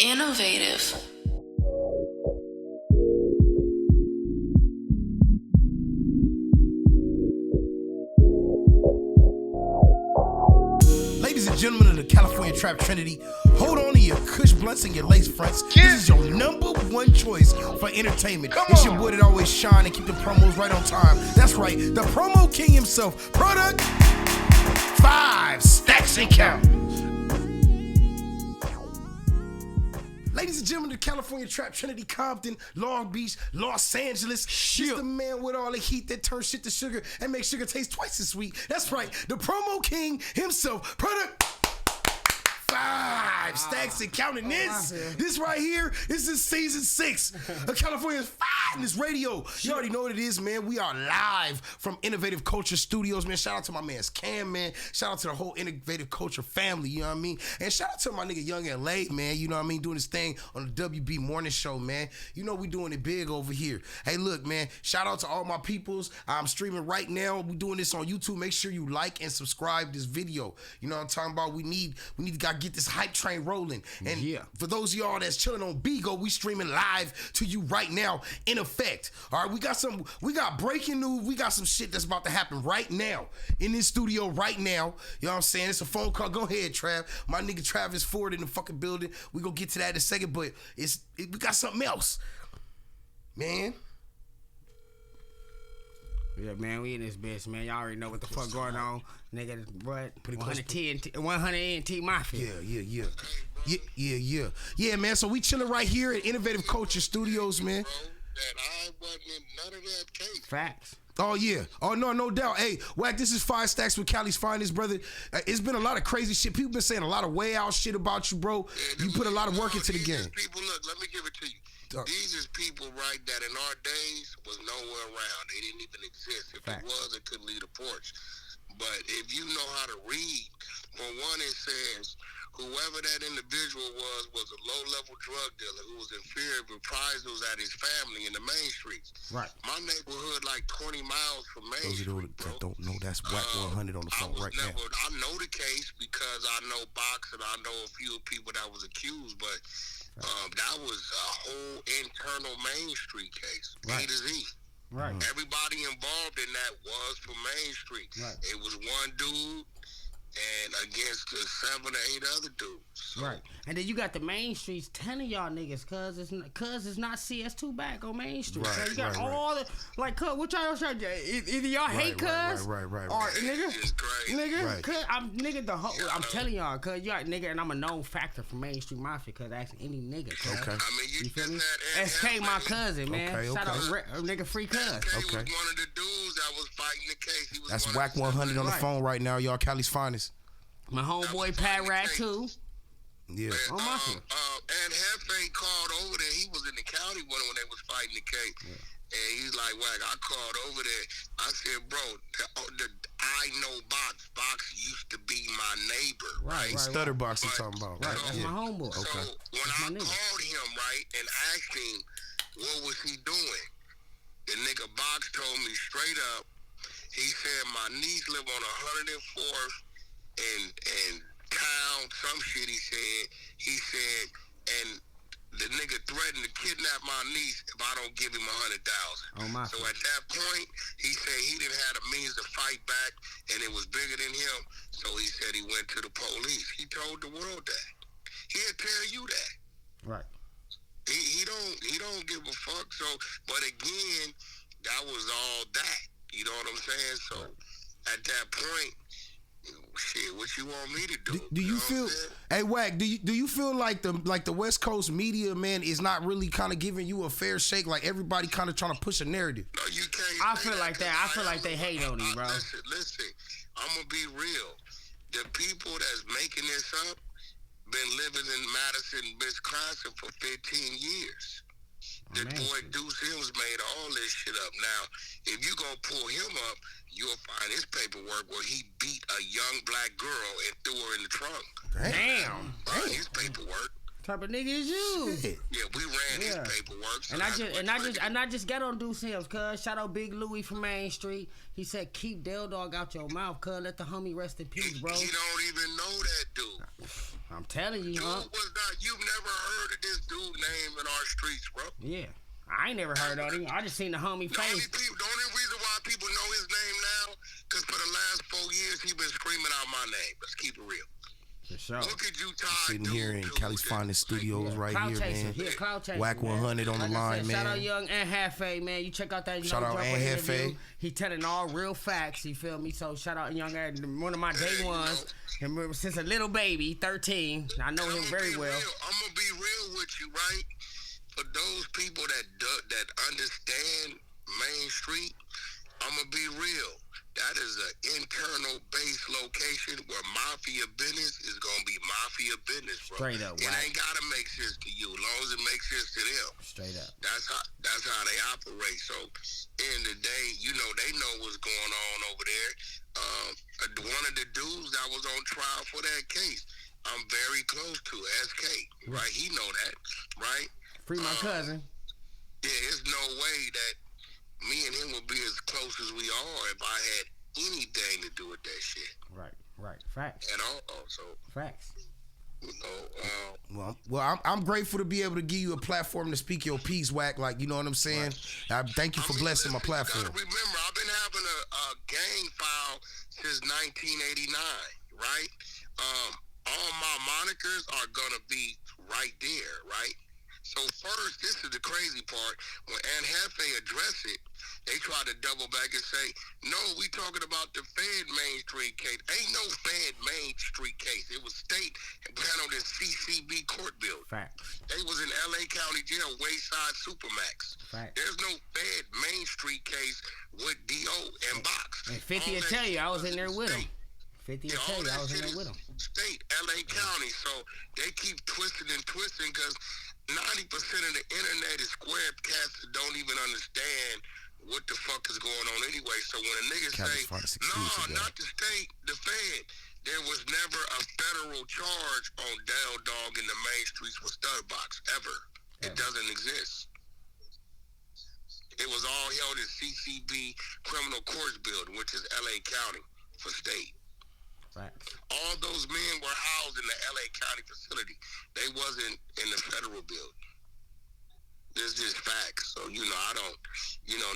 Innovative. Ladies and gentlemen of the California Trap Trinity, hold on to your Kush blunts and your lace fronts. This is your number one choice for entertainment. It's your boy that always shine and keep the promos right on time. That's right, the promo king himself. Product 5 stacks and count. Ladies and gentlemen of the California Trap Trinity, Compton, Long Beach, Los Angeles. This the man with all the heat that turns shit to sugar and makes sugar taste twice as sweet. That's right, the promo king himself. Product 5 stacks and counting. This right here, this is season 6 of California's finest radio. You already know what it is, man. We are live from Innovative Culture Studios, man. Shout out to my man's Cam, man. Shout out to the whole Innovative Culture family, you know what I mean? And shout out to my nigga Young LA, man, you know what I mean, doing his thing on the WB Morning Show, man. You know we doing it big over here. Hey, look, man, shout out to all my peoples. I'm streaming right now. We doing this on YouTube. Make sure you like and subscribe this video. You know what I'm talking about? We need to get this hype train rolling. And for those of y'all that's chilling on Bigo, we streaming live to you right now in effect. All right, we got breaking news. We got some shit that's about to happen right now in this studio right now. You know what I'm saying? It's a phone call. Go ahead, Trav. My nigga Travis Ford in the fucking building. We gonna get to that in a second, but we got something else, man. Yeah, man, we in this bitch, man. Y'all already know what the fuck going on. Nigga, what? 100 T Mafia. Yeah, man. So we chilling right here at Innovative Culture Studios, man. That I wasn't in none of that case. Facts. Oh, yeah. Oh, no doubt. Hey, Wack, this is 5 Stacks with Cali's Finest, brother. It's been a lot of crazy shit. People been saying a lot of way out shit about you, bro. You put a lot of work into the game. People, look, let me give it to you. These is people, right, that in our days was nowhere around. They didn't even exist. If it was, it couldn't leave the porch. But if you know how to read, for one, it says whoever that individual was a low-level drug dealer who was in fear of reprisals at his family in the main streets. Right. My neighborhood, like 20 miles from Main Street. Those that don't know, that's Wack 100 on the phone right now. I know the case because I know Box and I know a few people that was accused, but that was a whole internal Main Street case, A to Z. Right. Everybody involved in that was from Main Street. Right. It was one dude and against the 7 or 8 other dudes. So. Right. And then you got the Main Streets telling y'all niggas, cuz it's not CS2 back on Main Street. Right, so you got all the, like, cuz, what y'all trying to do? Either y'all hate cuz, right. or nigga, cuz, I'm Right. telling y'all, cuz, you got nigga, and I'm a known factor for Main Street Mafia, cuz that's any nigga, cuz. Okay. I mean, you feel me? had SK, my cousin, man. Okay. Shout out, nigga, free cuz. SK was one of the dudes that was fighting the case. He was That's Wack 100 on the phone right now, y'all. Cali's Finest. My homeboy Pat Rat too. Yeah. And Hefe called over there. He was in the county when they was fighting the case. Yeah. And he's like, Wack, I called over there. I said, bro, I know Box. Box used to be my neighbor, right? Stutter Box you talking about, right? That's my homeboy. So when I called him, right, and asked him what was he doing, the nigga Box told me straight up, he said, my niece live on 104th and town, some shit he said, and the nigga threatened to kidnap my niece if I don't give him $100,000. So at that point, he said he didn't have the means to fight back, and it was bigger than him. So he said he went to the police. He told the world that. He'll tell you that. Right. He don't give a fuck. So, but again, that was all that. You know what I'm saying? So at that point, shit, what you want me to do? Do you feel? Hey, Wack, do you feel like the West Coast media, man, is not really kind of giving you a fair shake? Like everybody kind of trying to push a narrative. No, you can't. I feel like that. I feel like they hate on you, bro. Listen. I'm gonna be real. The people that's making this up been living in Madison, Wisconsin for 15 years. The boy Deuce Hills made all this shit up. Now, if you gonna pull him up, you'll find his paperwork where he beat a young black girl and threw her in the trunk. Damn. His paperwork. type of nigga is you? Shit. Yeah, we ran his paperwork. So And I just got on Deuce Sims, cuz. Shout out Big Louie from Main Street. He said, keep Del Dog out your mouth, cuz. Let the homie rest in peace, bro. He don't even know that dude. I'm telling you, huh? You've never heard of this dude name in our streets, bro. Yeah. I ain't never heard of him. I just seen the homie face. The only reason why people know his name now, because for the last 4 years, he been screaming out my name. Let's keep it real. For sure. Look at you, Ty. Sitting here in Calisfinestradio right Cloud here, chaser. man. Yeah, Cloud chaser. Whack 100 on the line, man. Shout out Young and Halfway, man. You check out that Shout out Jumper and interview. Halfway. He telling all real facts, you feel me? So shout out Young, one of my day ones. And since a little baby, 13. I know him very well. I'm going to be real with you, right? For those people that understand Main Street, I'm going to be real. That is an internal base location where mafia business is going to be mafia business, bro. Straight up, It ain't got to make sense to you as long as it makes sense to them. Straight up. That's how they operate. So, in the day, they know what's going on over there. One of the dudes that was on trial for that case, I'm very close to, SK, right? He know that, right? Free my cousin. Yeah, there's no way that me and him would be as close as we are if I had anything to do with that shit. Right. Facts. At all. So facts. Well, I'm grateful to be able to give you a platform to speak your piece, Whack. Like, you know what I'm saying? Right. I thank you for blessing my platform. You gotta remember, I've been having a gang file since 1989, right? All my monikers are gonna be right there, right? So first, this is the crazy part. When Aunt Hefe addressed it, they tried to double back and say, no, we talking about the Fed Main Street case. Ain't no Fed Main Street case. It was state handled in CCB court building. Facts. They was in L.A. County Jail, Wayside Supermax. Facts. There's no Fed Main Street case with D.O. and Box. And 50 will tell you, I was in there with him. 50 will tell you, I was in there with him. State, L.A. County. So they keep twisting because 90% of the internet is square cats that don't even understand what the fuck is going on anyway. So when a nigga say, no, not the state, the Fed, there was never a federal charge on Del Dog in the Main Streets with Studbox, ever. It doesn't exist. It was all held in CCB Criminal Courts Building, which is L.A. County for state. Right. All those men were housed in the L.A. County facility. They wasn't in the federal building. It's just facts. So, I don't,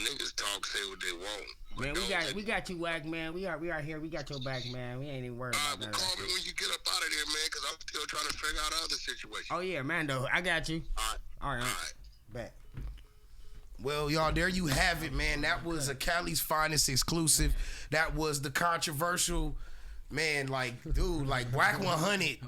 niggas talk, say what they want. Man, we got you, Whack, man. We are here. We got your back, man. We ain't even worried about that. Call me when you get up out of there, man, because I'm still trying to figure out other situations. Oh, yeah, Mando. I got you. All right. Bet. Well, y'all, there you have it, man. That was a Cali's Finest exclusive. That was the controversial... Man, like Whack 100,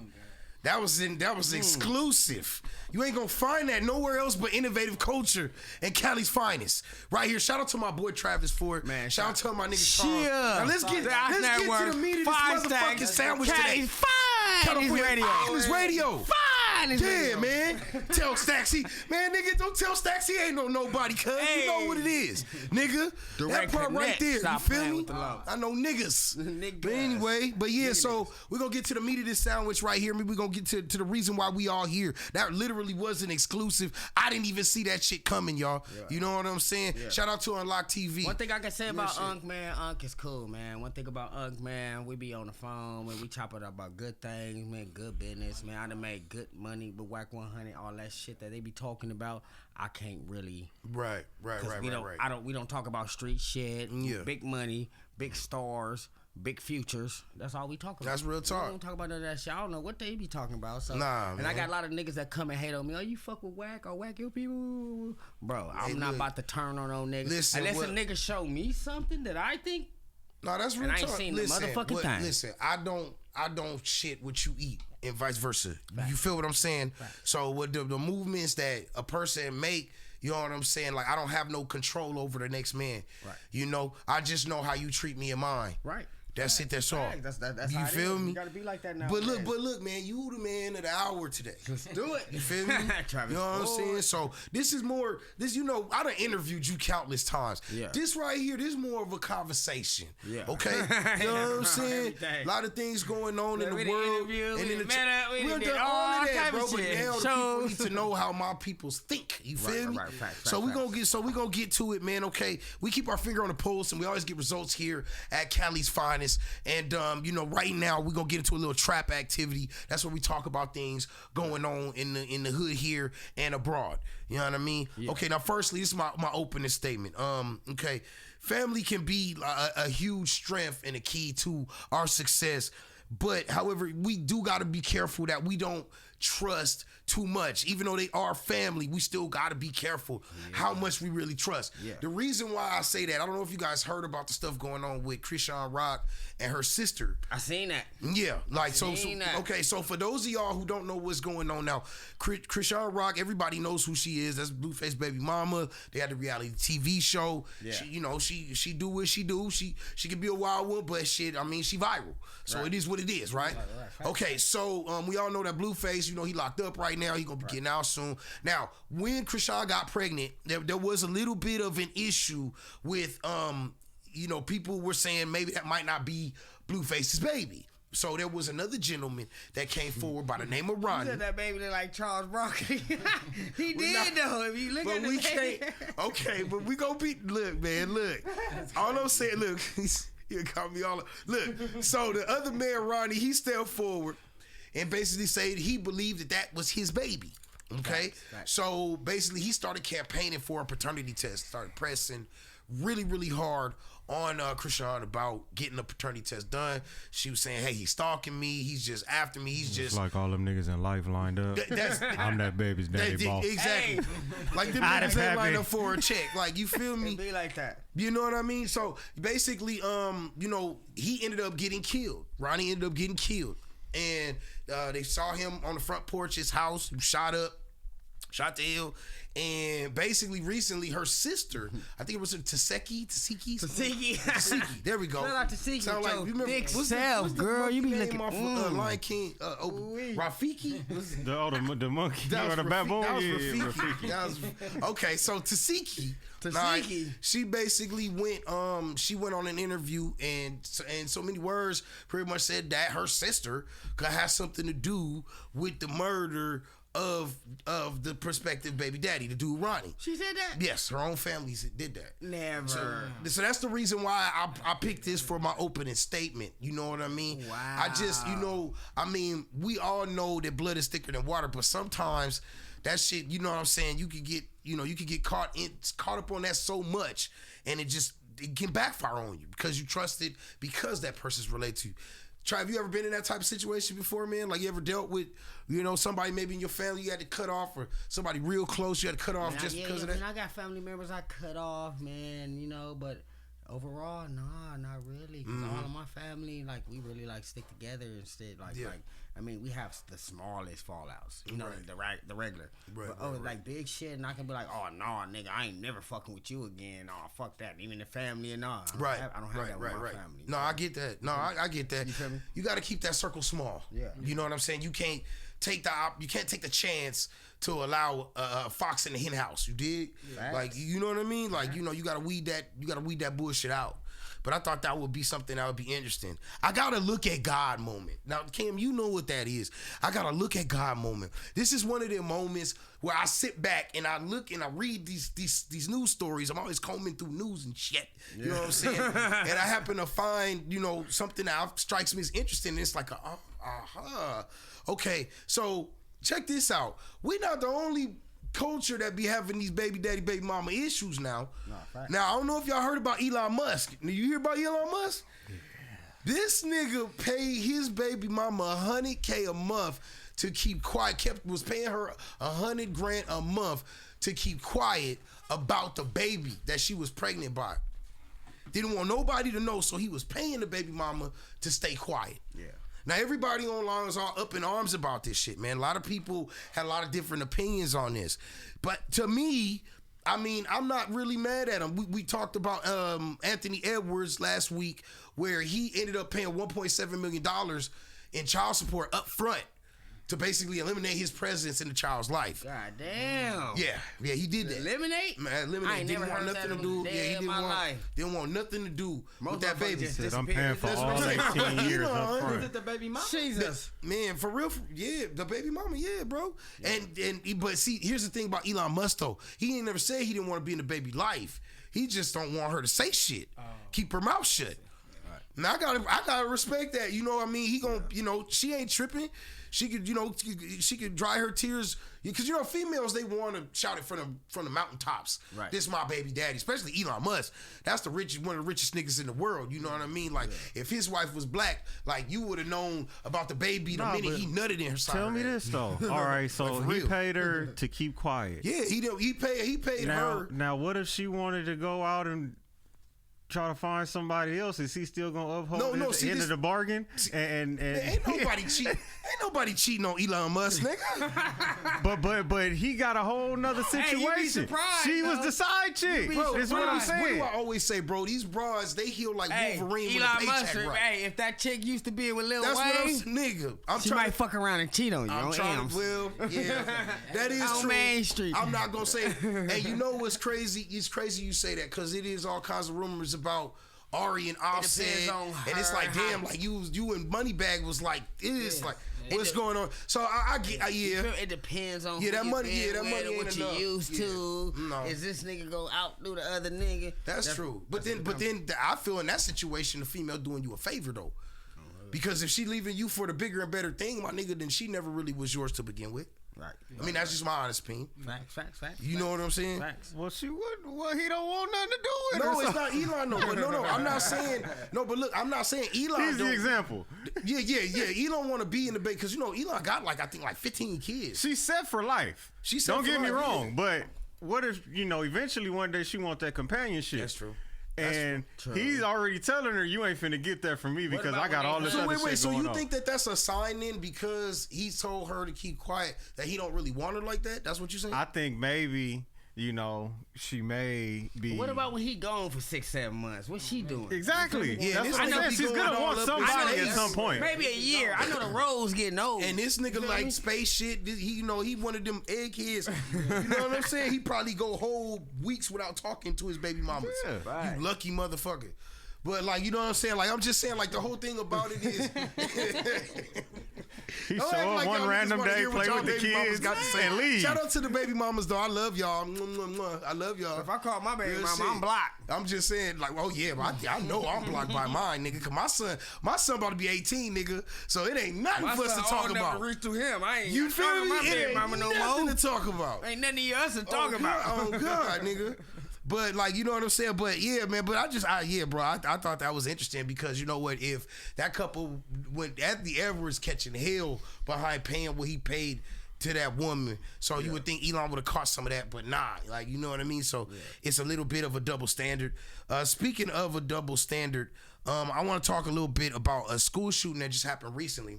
that was exclusive. You ain't gonna find that nowhere else but Innovative Culture and Cali's Finest. Right here. Shout out to my boy Travis Ford. Man, shout out to my nigga Charles. Now let's get to the meat of this motherfucking sandwich today. Finest Radio. Yeah, man. Tell Staxy. Man, nigga, don't tell Staxy he ain't nobody, cuz. You know what it is. Nigga, that part right there, you feel me? I know niggas. But anyway, so we're going to get to the meat of this sandwich right here. We're going to get to the reason why we all here. That literally was an exclusive. I didn't even see that shit coming, y'all. Yeah. You know what I'm saying? Yeah. Shout out to Unlock TV. One thing I can say about Unc, man, Unc is cool, man. One thing about Unc, man, we be on the phone, man, we chop it up about good things, man, good business, man. I done made good money with Whack 100, all that shit that they be talking about. I can't really. Right. We don't talk about street shit, big money, big stars, big futures. That's all we talk about. That's real talk. We don't talk about none of that shit. I don't know what they be talking about. So, man. I got a lot of niggas that come and hate on me. Oh, you fuck with Whack or Whack your people? Bro, I'm not about to turn on those niggas. Unless a nigga show me something that I think. No, that's real talk. And I ain't seen the motherfucking thing. Listen, I don't shit what you eat and vice versa. Right. You feel what I'm saying? Right. So with the movements that a person make, you know what I'm saying? Like, I don't have no control over the next man. Right. I just know how you treat me and mine. Right. That's it. That's all. That's you how it feel is. me? You gotta be like that now. But look, man. You the man of the hour today. Let's do it. You feel me? You know what I'm saying? So this is more. This, you know, I done interviewed you countless times. Yeah. This right here, this is more of a conversation. Yeah. Okay. You know what I'm saying? A lot of things going on in the world. We done did all of that, bro. of But shit. now the people need to know how my peoples think. You feel me? So we gonna get to it, man. Okay. We keep our finger on the pulse, and we always get results here at Cali's Finest. And you know, right now we're gonna get into a little trap activity. That's where we talk about things going on in the hood here and abroad. You know what I mean? Yeah. Okay, now firstly, this is my opening statement. Okay, family can be a huge strength and a key to our success. But however, we do gotta be careful that we don't trust too much. Even though they are family, we still gotta be careful how much we really trust. Yeah. The reason why I say that, I don't know if you guys heard about the stuff going on with Krishan Rock and her sister. I seen that. Yeah, like so okay, so for those of y'all who don't know what's going on now, Krishan Rock, everybody knows who she is. That's Blueface baby mama. They had the reality TV show. Yeah. She, you know, she do what she do. She can be a wild one, but shit, I mean, she viral. So it is what it is, right? Okay, so we all know that Blueface, you know, he locked up right now. He gonna be getting out soon. Now, when Krishan got pregnant, there was a little bit of an issue with you know, people were saying maybe that might not be Blueface's baby. So there was another gentleman that came forward by the name of Ronnie. You said that baby look like Charles Barkley. He did though. If you look at the baby. Can't. Okay, but we gonna be. Look, man, look. All I'm saying, look. You call me all. Look. So the other man, Ronnie, he stepped forward and basically said he believed that was his baby. Okay, right. So basically he started campaigning for a paternity test. Started pressing really, really hard on Krishan about getting a paternity test done. She was saying, hey, he's stalking me. He's just after me. He's just like all them niggas in life lined up. I'm that baby's daddy boss. Exactly. Hey. Like them niggas ain't lined up for a check. Like, you feel me? It be like that. You know what I mean? So basically, you know, he ended up getting killed. Ronnie ended up getting killed. And they saw him on the front porch of his house. He was shot to hell. And basically, recently, her sister, I think it was Taseki. There we go. Shout out to Taseki. Sound like, you remember, big self, girl. You be looking off Lion King. Rafiki? The monkey. That was the baboon. That was Rafiki. Okay, so Taseki. She basically went on an interview and so many words pretty much said that her sister could have something to do with the murder of the prospective baby daddy, the dude Ronnie. She said that? Yes, her own family did that. Never. So that's the reason why I picked this for my opening statement. You know what I mean? Wow. I just, you know, I mean, we all know that blood is thicker than water, but sometimes that shit, you know what I'm saying, you could get caught up on that so much, and it can backfire on you because you trusted because that person's related to you. Trav, have you ever been in that type of situation before, man? Like, you ever dealt with, you know, somebody maybe in your family you had to cut off, or somebody real close you had to cut off because of that? I got family members I cut off, man, you know, but overall, nah, not really. Cause all of my family, like, we really, like, stick together instead. Like, I mean, we have the smallest fallouts, you know, the regular. But like, big shit, and I can be like, oh, nah, nigga, I ain't never fucking with you again. Oh, fuck that. Even the family and all. I don't have that with my family. No, I get that. No, I get that. You feel me? You got to keep that circle small. Yeah. You know what I'm saying? You can't take the chance to allow a fox in the hen house. You dig? Yeah. Like, you know what I mean? Like, you know, you gotta weed that bullshit out. But I thought that would be something that would be interesting. I got to look at God moment. Now, Cam, you know what that is. I got to look at God moment. This is one of the moments where I sit back and I look and I read these news stories. I'm always combing through news and shit. You know what I'm saying? And I happen to find, you know, something that strikes me as interesting. And it's like, okay, so check this out. We're not the only culture that be having these baby daddy, baby mama issues now. Now, I don't know if y'all heard about Elon Musk. You hear about Elon Musk? Yeah. This nigga paid his baby mama $100K a month to keep quiet. Was paying her $100,000 a month to keep quiet about the baby that she was pregnant by. Didn't want nobody to know, so he was paying the baby mama to stay quiet. Yeah. Now, everybody online is all up in arms about this shit, man. A lot of people had a lot of different opinions on this. But to me, I mean, I'm not really mad at him. We talked about Anthony Edwards last week, where he ended up paying $1.7 million in child support up front to basically eliminate his presence in the child's life. God damn. Yeah, he did that. Eliminate? Man, eliminate. I ain't Didn't never want heard nothing that to do. in Yeah, he didn't want nothing to do Most with that motherfuckers baby. just Said, I'm disappeared. paying for That's all what I'm saying. 18 years You know, up Is front. it the baby mama? Jesus. Man, for real, yeah, the baby mama, yeah, bro. But see, here's the thing about Elon Musk though. He ain't never said he didn't want to be in the baby life. He just don't want her to say shit. Keep her mouth shut. Now I gotta respect that. You know what I mean? He gonna, she ain't tripping. She could, she could dry her tears because females, they want to shout it from the mountaintops. Right. This my baby daddy, especially Elon Musk. That's one of the richest niggas in the world. You know what I mean? Like if his wife was black, like you would have known about the baby the minute he nutted in her side. Tell me this though. All right, so he paid her to keep quiet. Yeah, he paid her. Now, what if she wanted to go out and try to find somebody else? Is he still gonna uphold the end of the bargain? And ain't nobody cheating on Elon Musk, nigga. but he got a whole nother situation. surprised, she was the side chick. That's what I'm What do saying. I always say, bro? These broads, they heal like Wolverine with a Elon Musk, paycheck, right? hey, if that chick used to be with Lil That's what I'm Wayne, saying, nigga. I'm she trying might to fuck around and cheat on you. I'm on trying M's. to, well, yeah, that is On true. Main Street. I'm not gonna say. And you know what's crazy? It's crazy you say that because it is all kinds of rumors about Ari and Offset, on and it's her like, damn, house. like you and Moneybag was like, it is like, what's going on? So I get, yeah. It depends on Yeah, that who money- you yeah, that been money with, ain't what you enough. used Yeah. to. No. Is this nigga go outdo the other nigga? That's true. But then I feel in that situation, the female doing you a favor though. Because if she leaving you for the bigger and better thing, my nigga, then she never really was yours to begin with. Right. I mean, that's just my honest opinion. Facts. You know what I'm saying? Facts. Well, she wouldn't. Well, he don't want nothing to do with her. No, it's so- not Elon. No, but no. I'm not saying no. But look, I'm not saying Elon. He's the don't- example. Yeah. Elon want to be in the bait because Elon got I think 15 kids. She's set for life. She's set Don't for get me life, wrong, yeah. but what if eventually one day she want that companionship? That's true. And he's already telling her, you ain't finna get that from me because about I got when all they- this So other wait. shit So going you on. think that that's a sign then because he told her to keep quiet that he don't really want her like that? That's what you're saying? I think maybe, she may be. What about when he gone for 6-7 months? What's she doing? Exactly. Yeah, That's this what I'm nigga saying. be She's going gonna all want up in somebody space. at some point. Maybe a year. I know the road's getting old. And this nigga like space shit. He one of them eggheads. You know what I'm saying? He probably go whole weeks without talking to his baby mamas. Yeah. You lucky motherfucker. But you know what I'm saying? I'm just saying the whole thing about it is He Don't show act up like one y'all random niggas wanna day, hear what play y'all with the baby mamas kids, got to say. and leave. Shout out to the baby mamas though. I love y'all. Mwah, mwah, mwah. I love y'all. If I call my baby Real mama, shit. I'm blocked. I'm just saying, oh yeah, but I know I'm blocked by mine, nigga. Cause my son about to be 18, nigga. So it ain't nothing My for us son to talk old enough about. to reach through him. I ain't You feel talking me? to my It baby ain't mama no nothing more. to talk about. Ain't nothing of us to talk about. Oh God, nigga. But you know what I'm saying? But yeah, man, but bro, I thought that was interesting because you know what, if that couple went Anthony Edwards catching hell behind paying what he paid to that woman, so you would think Elon would have caught some of that, but nah, you know what I mean? So it's a little bit of a double standard. Speaking of a double standard, I want to talk a little bit about a school shooting that just happened recently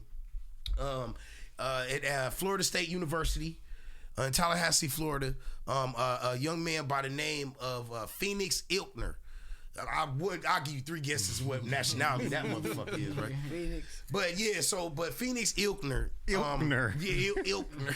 at Florida State University. In Tallahassee, Florida, a young man by the name of Phoenix Ilkner. I'll give you 3 guesses what nationality that motherfucker is, right? Phoenix. But yeah, but Phoenix Ilkner. Ilkner. Ilkner.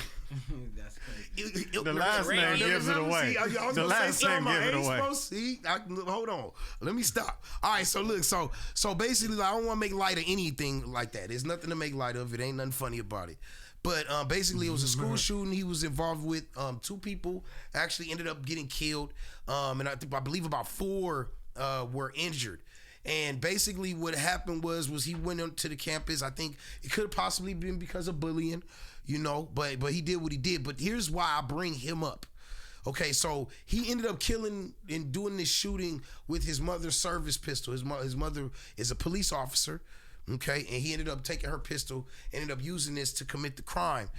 That's crazy. The last name Radio gives it away. See, I was The gonna say last name something I gives it ain't away. supposed to see. Hold on. Let me stop. All right, so look, so basically, I don't want to make light of anything like that. There's nothing to make light of. It ain't nothing funny about it. But basically, it was a school shooting. He was involved with 2 people. Actually, ended up getting killed, and I believe about 4 were injured. And basically, what happened was he went onto the campus. I think it could have possibly been because of bullying, but he did what he did. But here's why I bring him up. Okay, so he ended up killing and doing this shooting with his mother's service pistol. His mother is a police officer. Okay, and he ended up taking her pistol, ended up using this to commit the crime.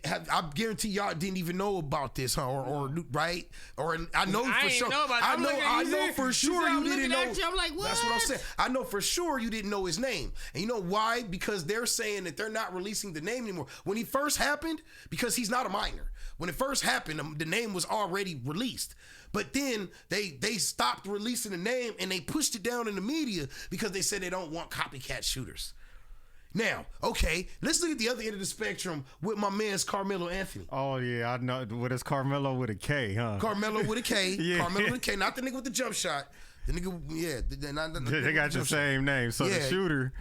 I guarantee y'all didn't even know about this, huh? Or right? Or I know for sure. I know for sure you didn't know. I'm like, what? That's what I'm saying. I know for sure you didn't know his name. And you know why? Because they're saying that they're not releasing the name anymore. When he first happened, because he's not a minor. When it first happened, the name was already released. But then they stopped releasing the name and they pushed it down in the media because they said they don't want copycat shooters. Now, okay, let's look at the other end of the spectrum with my man's Carmelo Anthony. Oh, yeah, I know. What is Carmelo with a K, huh? Carmelo with a K. Yeah. Carmelo with a K. Not the nigga with the jump shot. The nigga, yeah. They got the same name. So the shooter.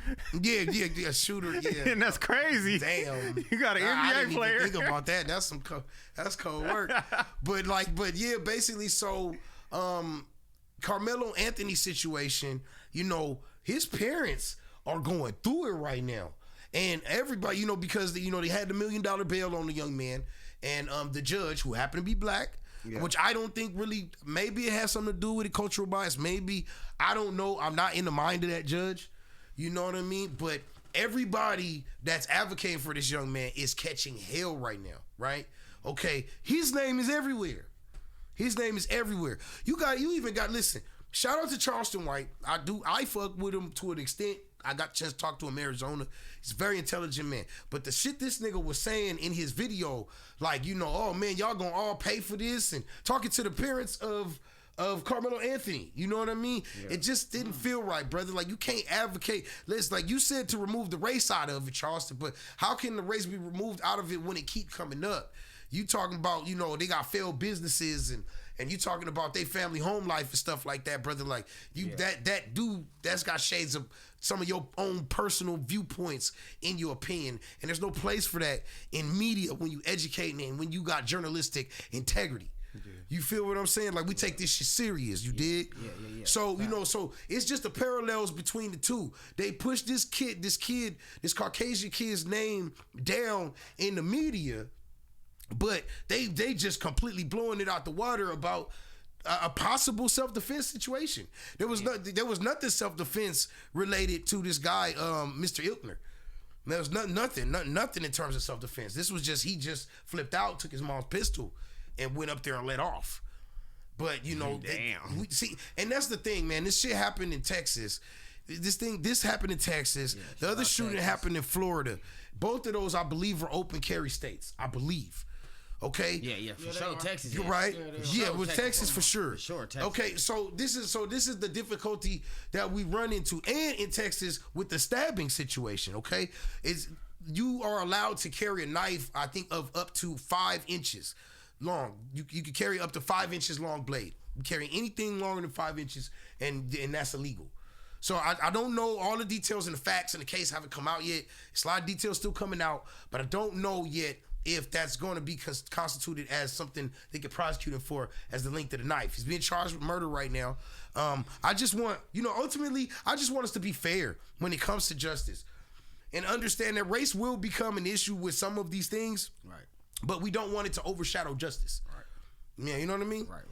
Yeah, shooter, yeah. And that's crazy. Damn. You got an NBA player. Even think about that. That's cold work. But yeah, basically, so Carmelo Anthony's situation, you know, his parents are going through it right now. And everybody, you know, because they had the $1 million bail on the young man, and the judge, who happened to be black, which I don't think really, maybe it has something to do with the cultural bias. Maybe, I don't know. I'm not in the mind of that judge. You know what I mean? But everybody that's advocating for this young man is catching hell right now, right? Okay, his name is everywhere. His name is everywhere. You even got, listen, shout out to Charleston White. I fuck with him to an extent. I got a chance to talk to him in Arizona. He's a very intelligent man. But the shit this nigga was saying in his video, like, you know, oh man, y'all gonna all pay for this, and talking to the parents of Carmelo Anthony, you know what I mean? Yeah. It just didn't feel right, brother. Like, you can't advocate. Let's, like you said, to remove the race out of it, Charleston, but how can the race be removed out of it when it keep coming up? You talking about, you know, they got failed businesses and you talking about their family home life and stuff like that, brother. Like, that dude, that's got shades of some of your own personal viewpoints in your opinion. And there's no place for that in media when you educating and when you got journalistic integrity. You feel what I'm saying? Like, we take this shit serious, you dig? Yeah. So, you know, so it's just the parallels between the two. They push this Caucasian kid's name down in the media, but they just completely blowing it out the water about a possible self-defense situation. There was nothing self-defense related to this guy, Mr. Ilkner. There was nothing in terms of self-defense. This was just, he just flipped out, took his mom's pistol, and went up there and let off. But, you know, see, and that's the thing, man. This shit happened in Texas. This happened in Texas. Yeah, the other shooting happened in Florida. Both of those, I believe, are open carry states. I believe. Okay. Yeah, for sure. Texas. You're right. Yeah, with Texas for sure. For sure, Texas. Okay, so this is the difficulty that we run into, and in Texas with the stabbing situation. Okay, is you are allowed to carry a knife, I think, of up to 5 inches long. You can carry up to 5 inches long blade. You carry anything longer than 5 inches, and that's illegal. So I don't know all the details and the facts in the case haven't come out yet. It's a lot of details still coming out, but I don't know yet if that's going to be constituted as something they could prosecute him for as the link to the knife. He's being charged with murder right now. I just want, ultimately, I just want us to be fair when it comes to justice and understand that race will become an issue with some of these things, right? But we don't want it to overshadow justice. Right. Yeah, you know what I mean? Right.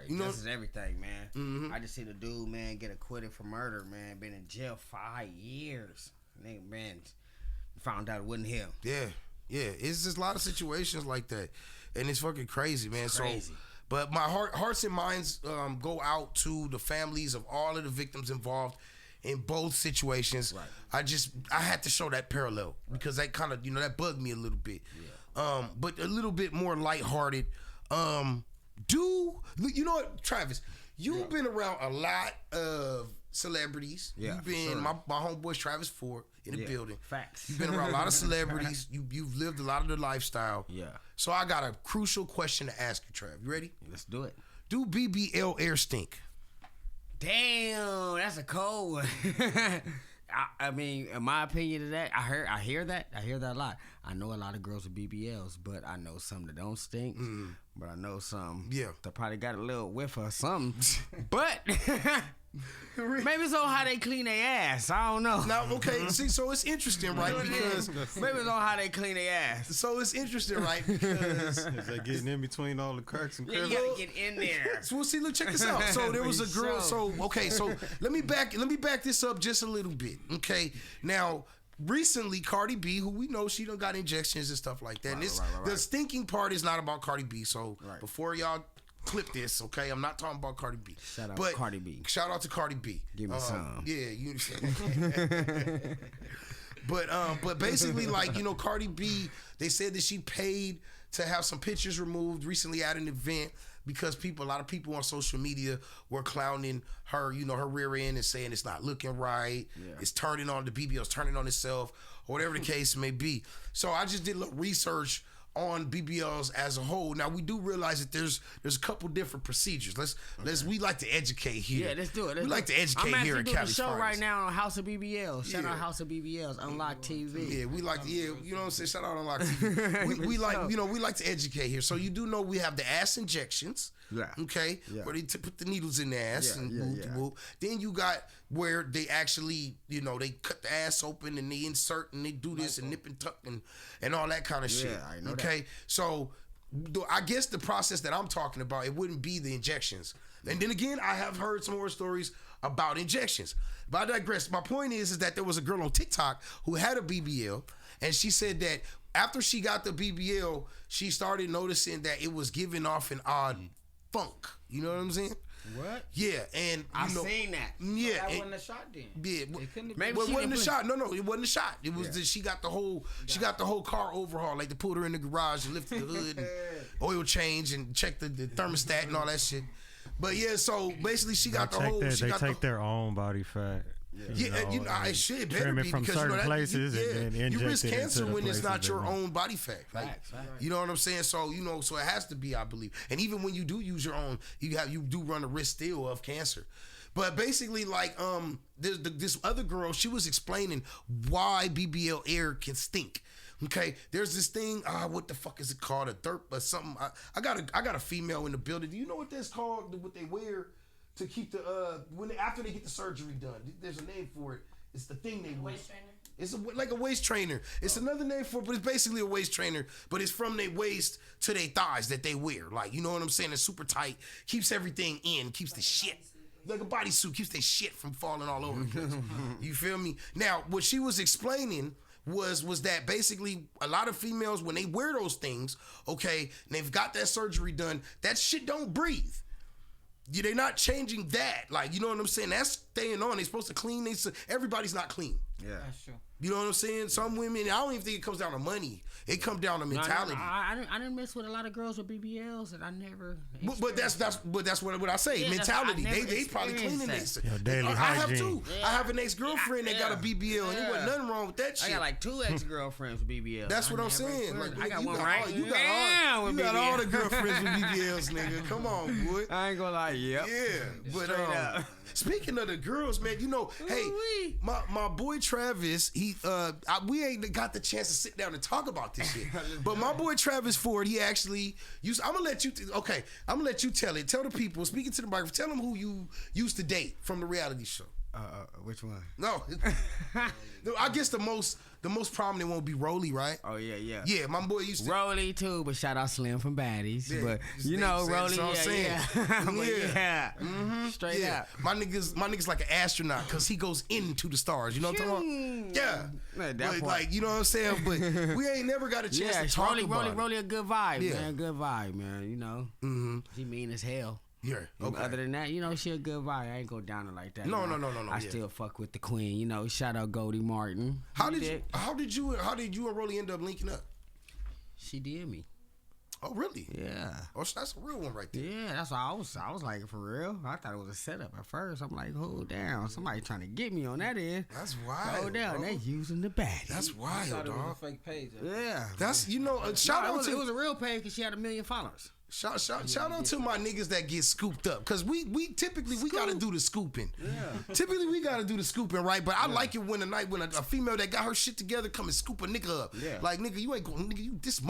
You know, justice is everything, man. Mm-hmm. I just seen a dude, man, get acquitted for murder, man. Been in jail 5 years. Nigga, man, found out it wasn't him. Yeah. It's just a lot of situations like that, and it's fucking crazy, man. It's crazy. So, but my hearts and minds go out to the families of all of the victims involved in both situations. Right. I had to show that parallel because that kind of, that bugged me a little bit. Yeah. But a little bit more lighthearted. You know what, Travis? You've been around a lot of celebrities. Yeah, you've been my homeboy's Travis Ford in the building. Facts. You've been around a lot of celebrities. You've lived a lot of the lifestyle. Yeah. So I got a crucial question to ask you, Trav. You ready? Let's do it. Do BBL air stink? Damn, that's a cold one. I mean, in my opinion of that, I hear that a lot. I know a lot of girls with BBLs, but I know some that don't stink. But I know some that probably got a little whiff or something. But maybe it's on how they clean their ass. I don't know. Now, okay, see, so it's interesting, right? Because maybe it's on how they clean their ass. So it's interesting, right? Because is that getting in between all the cracks and crevices? You gotta get in there. So see, look, check this out. So there was a girl. So let me back this up just a little bit. Okay, now recently Cardi B, who we know she done got injections and stuff like that. Right, and the stinking part is not about Cardi B. So before y'all clip this, okay? I'm not talking about Cardi B. Shout out to Cardi B. Shout out to Cardi B. Give me some. Yeah, you. But basically, like, you know, Cardi B, they said that she paid to have some pictures removed recently at an event because a lot of people on social media were clowning her, you know, her rear end and saying it's not looking right. Yeah. It's turning on, the BBL's turning on itself, or whatever the case may be. So I just did a little research on BBLs as a whole. Now we do realize that there's a couple different procedures. We like to educate here. Yeah, let's do it. We like to educate here in California. I'm actually doing a show right now on House of BBLs. Shout out House of BBLs, Unlock TV. Yeah, we like you know what I'm saying? Shout out Unlock TV. we like, you know, we like to educate here. So you do know we have the ass injections. Yeah. Okay. Yeah. Where they put the needles in the ass and move. Then you got where they actually, you know, they cut the ass open and they insert and they do this and nip and tuck and all that kind of shit. I know okay. So I guess the process that I'm talking about, it wouldn't be the injections. And then again, I have heard some more stories about injections. But I digress. My point is that there was a girl on TikTok who had a BBL, and she said that after she got the BBL, she started noticing that it was giving off an odd funk. You know what I'm saying? What? Yeah, and I've seen that. Yeah, that wasn't a shot then. Yeah, maybe it wasn't a shot. No, it wasn't a shot. It was that she got the whole car overhaul. Like they pulled her in the garage and lifted the hood and oil change and checked the thermostat and all that shit. But yeah, so basically she got the whole. They take their own body fat. You know, it should better trim it be from because certain you know, places and then you risk inject it cancer into the when it's not places your own body fat. Like, you know what I'm saying? So you know, so it has to be, I believe. And even when you do use your own, you do run a risk still of cancer. But basically, like this other girl, she was explaining why BBL air can stink. Okay, there's this thing. What the fuck is it called? A derp or something? I got a female in the building. Do you know what that's called? What they wear to keep the after they get the surgery done? There's a name for it. It's the thing they wear. Waist trainer? It's like a waist trainer. It's another name for it, but it's basically a waist trainer. But it's from their waist to their thighs that they wear. Like, you know what I'm saying? It's super tight. Keeps everything in. Keeps the shit. Like a bodysuit. Keeps their shit from falling all over the place. You feel me? Now, what she was explaining was that basically a lot of females, when they wear those things, okay, and they've got that surgery done, that shit don't breathe. They're not changing that. Like, you know what I'm saying? That's staying on. They're supposed to clean. Everybody's not clean. Yeah. That's true. You know what I'm saying? Some women, I don't even think it comes down to money. It comes down to mentality. I didn't mess with a lot of girls with BBLs, and I never. But that's what I say. Yeah, mentality. They probably cleaning this. Daily hygiene. I have too. Yeah. I have an ex-girlfriend that got a BBL, and there wasn't nothing wrong with that shit. I got like 2 ex-girlfriends with BBLs. That's what I'm saying. Like, I got one right now. You got all the girlfriends with BBLs, nigga. Come on, boy. I ain't gonna lie. Yep. Yeah, but speaking of the girls, man, you know, hey, my boy Travis, we ain't got the chance to sit down and talk about this shit. But my boy Travis Ford, he actually used. I'm gonna let you tell it. Tell the people, speaking to the microphone, tell them who you used to date from the reality show. Which one? No, I guess the most prominent one would be Rolly, right? Oh yeah. Yeah, my boy used to Rolly too, but shout out Slim from Baddies. Yeah, but you know Rolly, yeah. Mm-hmm. Straight up. My nigga's like an astronaut because he goes into the stars. You know what I'm talking about? Yeah. Man, but like, you know what I'm saying? But we ain't never got a chance to talk about it. Rolly a good vibe, man. Good vibe, man. You know, he mean as hell. Yeah. Okay. Other than that, you know, she a good vibe. I ain't go down her like that. No. I still fuck with the queen. You know, shout out Goldie Martin. How did you and Rolly end up linking up? She did me. Oh really? Yeah. Oh, that's a real one right there. Yeah, that's why I was like, for real. I thought it was a setup at first. I'm like, hold down, somebody trying to get me on that end. That's wild. Hold down, they using the baddie. That's wild, dog. It was a fake page. Yeah. That's it was a real page because she had 1 million followers. Shout out to my niggas that get scooped up, cause we typically we gotta do the scooping. Yeah. Typically we gotta do the scooping, right? But I like it when a female that got her shit together come and scoop a nigga up. Yeah. Like nigga, you ain't going, nigga, that's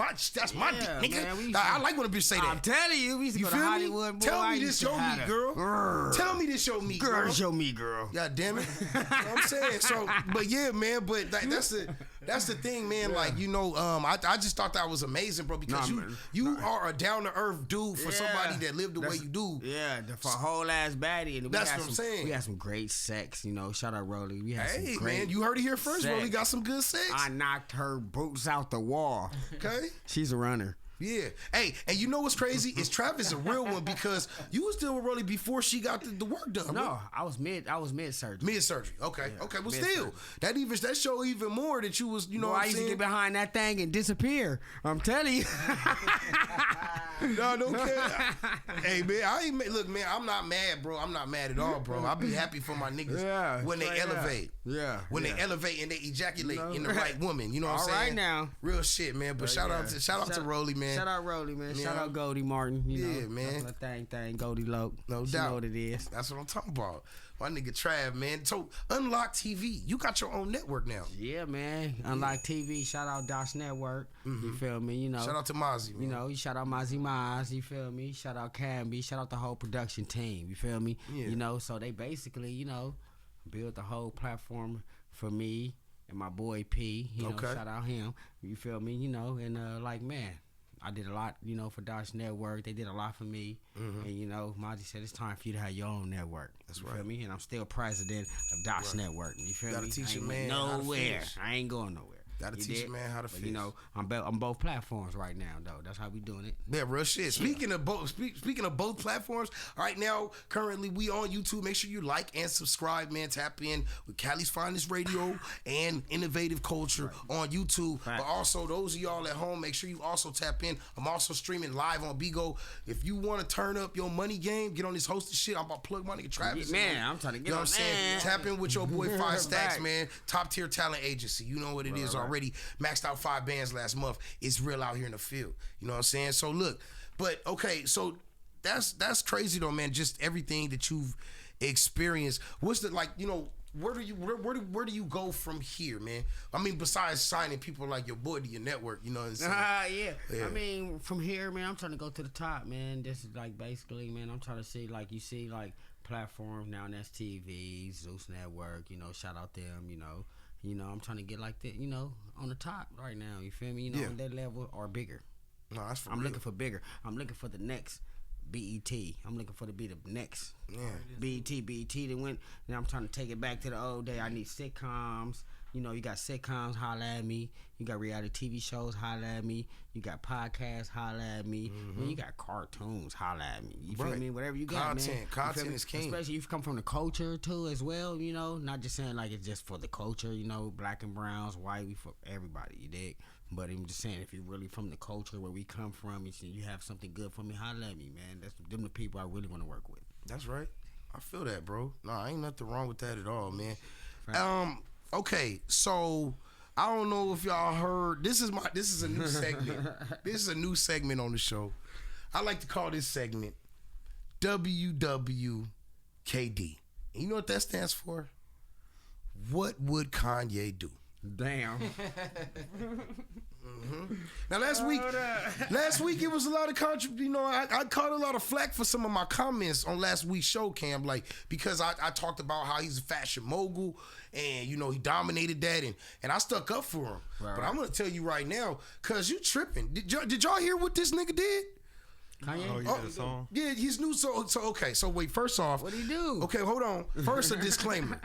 my dick, nigga. Man, I like when a bitch say that. I'm telling you, we used to go to Hollywood. Boy, Tell me this, show me, girl. Tell me this, show me, girl. Show me, girl. God damn it. You know what I'm saying? So, but yeah, man, but that's it. that's the thing, man. Yeah. Like, you know, I just thought that was amazing, bro, because you are a down to earth dude for somebody that lived the way you do. Yeah, for a whole ass baddie. And that's what I'm saying. We had some great sex, you know. Shout out Rolly. We had some great man, you heard it here first. Rolly got some good sex. I knocked her boots out the wall. Okay, she's a runner. Yeah. Hey, and you know what's crazy? Is Travis a real one because you was dealing with Rolly before she got the work done. No, I was mid surgery. Mid surgery. Okay. Yeah. Okay. Well, still, that show even more that you was, you know. Boy, what I used to get behind that thing and disappear. I'm telling you. No, don't care. Hey, man, look, man, I'm not mad, bro. I'm not mad at all, bro. I'll be happy for my niggas when they elevate. Yeah. When they elevate and they ejaculate in the right woman. You know what I'm saying? All right now. Real shit, man. But shout out to Rolly, man. Shout out Rolly, man. Shout out Goldie Martin. You know, man. That's thing. Goldie Loke. No she doubt. Know what it is. That's what I'm talking about. My nigga Trav, man. So Unlock TV, you got your own network now. Yeah, man. Unlock TV. Shout out Dosh Network. Mm-hmm. You feel me? You know. Shout out to Mozzie, man. You know, shout out Mozzie Maz. You feel me? Shout out Camby. Shout out the whole production team. You feel me? Yeah. You know, so they basically, you know, built the whole platform for me and my boy P. You know, shout out him. You feel me? You know, and like, man, I did a lot, you know, for Dosh Network. They did a lot for me. Mm-hmm. And, you know, Mozzie said it's time for you to have your own network. That's you right. Feel me? And I'm still president of Dosh Network. You feel gotta me? Teach you, man, nowhere. I ain't going nowhere. Gotta teach a man how to fish. You know, I'm both platforms right now, though. That's how we doing it. Yeah, real shit. Speaking of both platforms, right now, currently we on YouTube. Make sure you like and subscribe, man. Tap in with Calisfinestradio and Innovative Culture on YouTube. But also, those of y'all at home, make sure you also tap in. I'm also streaming live on Bigo. If you want to turn up your money game, get on this hosted shit. I'm about to plug my nigga Travis. Man, I'm trying to get you know on. What I'm saying? Tap in with your boy 5 Stacks, man. Top tier talent agency. You know what it is already. Maxed out 5 bands last month. It's real out here in the field. You know what I'm saying? So look, but okay, so that's crazy though, man. Just everything that you've experienced. What's the, like, you know, where do you go from here, man? I mean, besides signing people like your boy to your network, you know what I'm saying? Yeah. I mean, from here, man, I'm trying to go to the top, man. This is like basically, man, I'm trying to see, like, you see, like, platforms now, and that's TV, Zeus Network, you know, shout out them, you know. You know, I'm trying to get like that, you know, on the top right now. You feel me? You know, on that level or bigger. No, that's for I'm real. looking for bigger. I'm looking for the next BET. I'm looking for to be the next BET. BET that went. Now I'm trying to take it back to the old day. I need sitcoms. You know, you got sitcoms, holla at me. You got reality TV shows, holla at me. You got podcasts, holla at me. Mm-hmm. You got cartoons, holla at me. You feel me? Whatever you got, man. Content is king. Especially if you come from the culture, too, as well, you know. Not just saying, like, it's just for the culture, you know. Black and browns, white, we for everybody, you dig? But I'm just saying, if you're really from the culture where we come from, you have something good for me, holla at me, man. That's them the people I really want to work with. That's right. I feel that, bro. No, ain't nothing wrong with that at all, man. Okay, so I don't know if y'all heard. This is a new segment. This is a new segment on the show. I like to call this segment WWKD. And you know what that stands for? What would Kanye do? Damn. Mm-hmm. Now last week it was a lot of you know, I caught a lot of flack for some of my comments on last week's show, Cam, like, because I talked about how he's a fashion mogul and, you know, he dominated that and I stuck up for him. Right. But I'm gonna tell you right now, cause you tripping. Did y'all hear what this nigga did? Kanye? Oh, you did a song? Yeah, his new song. So okay, so wait, first off, what'd he do? Okay, hold on. First a disclaimer.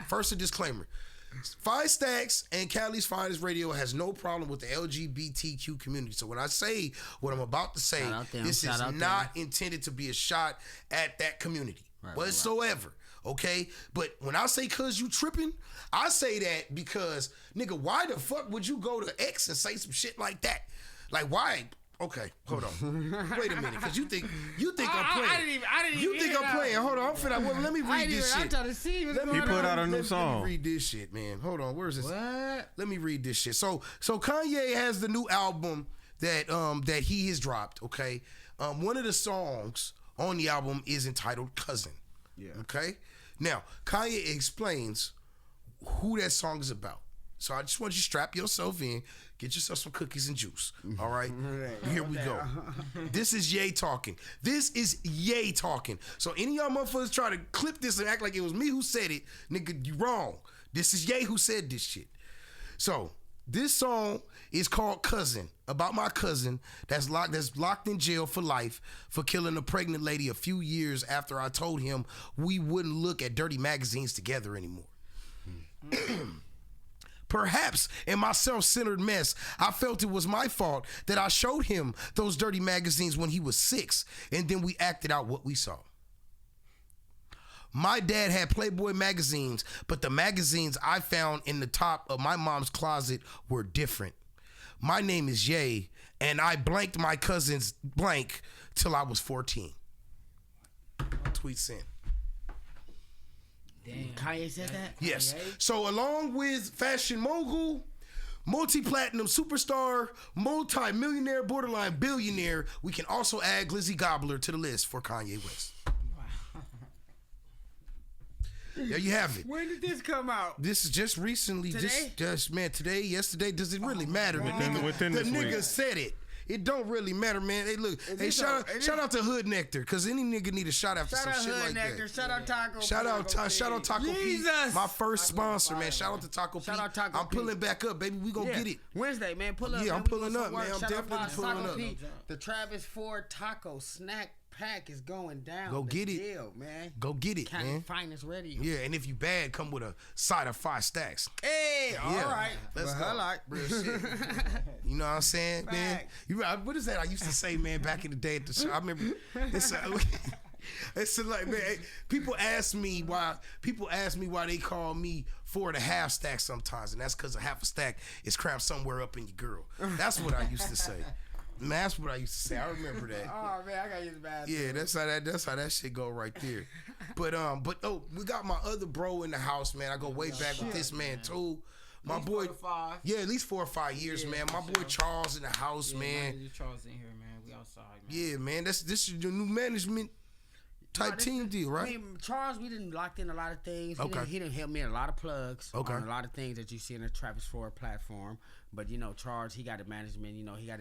5 Stacks and Calisfinestradio has no problem with the LGBTQ community. So when I say what I'm about to say, this is not intended to be a shot at that community whatsoever. Okay? But when I say cause you tripping, I say that because, nigga, why the fuck would you go to X and say some shit like that? Like, why? Okay, hold on. Wait a minute, cause you think I'm playing. I didn't even. You think I'm playing? Hold on, I'm finna. Well, let me read this shit. I'm trying to see what's going on. He put out a new song. Let me read this shit, man. Hold on, where's this? What? Let me read this shit. So Kanye has the new album that he has dropped. Okay, one of the songs on the album is entitled "Cousin." Yeah. Okay. Now Kanye explains who that song is about. So I just want you to strap yourself in, get yourself some cookies and juice. All right? Here we go. This is Ye talking. So any of y'all motherfuckers try to clip this and act like it was me who said it, nigga, you wrong. This is Ye who said this shit. So This song is called Cousin, about my cousin that's locked in jail for life for killing a pregnant lady a few years after I told him we wouldn't look at dirty magazines together anymore. Perhaps in my self-centered mess, I felt it was my fault that I showed him those dirty magazines when he was 6, and then we acted out what we saw. My dad had Playboy magazines, but the magazines I found in the top of my mom's closet were different. My name is Ye, and I blanked my cousin's blank till I was 14. Tweet sent. Damn. Kanye said that? Yes. Kanye? So along with fashion mogul, multi-platinum superstar, multi-millionaire, borderline billionaire, we can also add Glizzy Gobbler to the list for Kanye West. There you have it. When did this come out? This is just recently. Today? Just man, today, yesterday. Does it really matter? Within The this nigga week. said it. It don't really matter, man. Hey, look. Hey, shout out to Hood Nectar, because any nigga need a shot after Shout some out shit Hood like Nectar. that. Shout out Taco. Shout out Taco Pete, Jesus. my first sponsor, man. Shout out to Taco Shout Pete. out Taco I'm pulling Pete. back up, baby. We gonna get it. Wednesday, man. Pull up. Yeah, man. I'm We pulling doing up, some man. work. I'm Shout out definitely to pulling Taco up. Pete. The Travis Ford Taco Snack Pack is going down. Go get it. Deal, man. Go get it, man. Calisfinestradio. Yeah, and if you bad, come with a side of 5 stacks. Hey, all Yeah. right. Let's But go. I like. Real shit. You know what I'm saying, man? What is that I used to say, man, back in the day at the show? I remember it's like, man, people ask me why they call me 4.5 stacks sometimes, and that's because a half a stack is crammed somewhere up in your girl. That's what I used to say. Man, that's what I used to say. I remember that. Oh man, I gotta use the bathroom. Yeah, that's how that shit go right there. But we got my other bro in the house, man. I go way back with this man too. My boy, 4 or 5. yeah, at least 4 or 5 years, man. My boy Charles in the house, man. Charles in here, man. We outside, man. Yeah, man. This is your new management type team deal, right? I mean, Charles, we didn't locked in a lot of things. Okay. He didn't help me in a lot of plugs. Okay. On a lot of things that you see in the Travis Ford platform. But you know, Charles, he got the management. You know, he got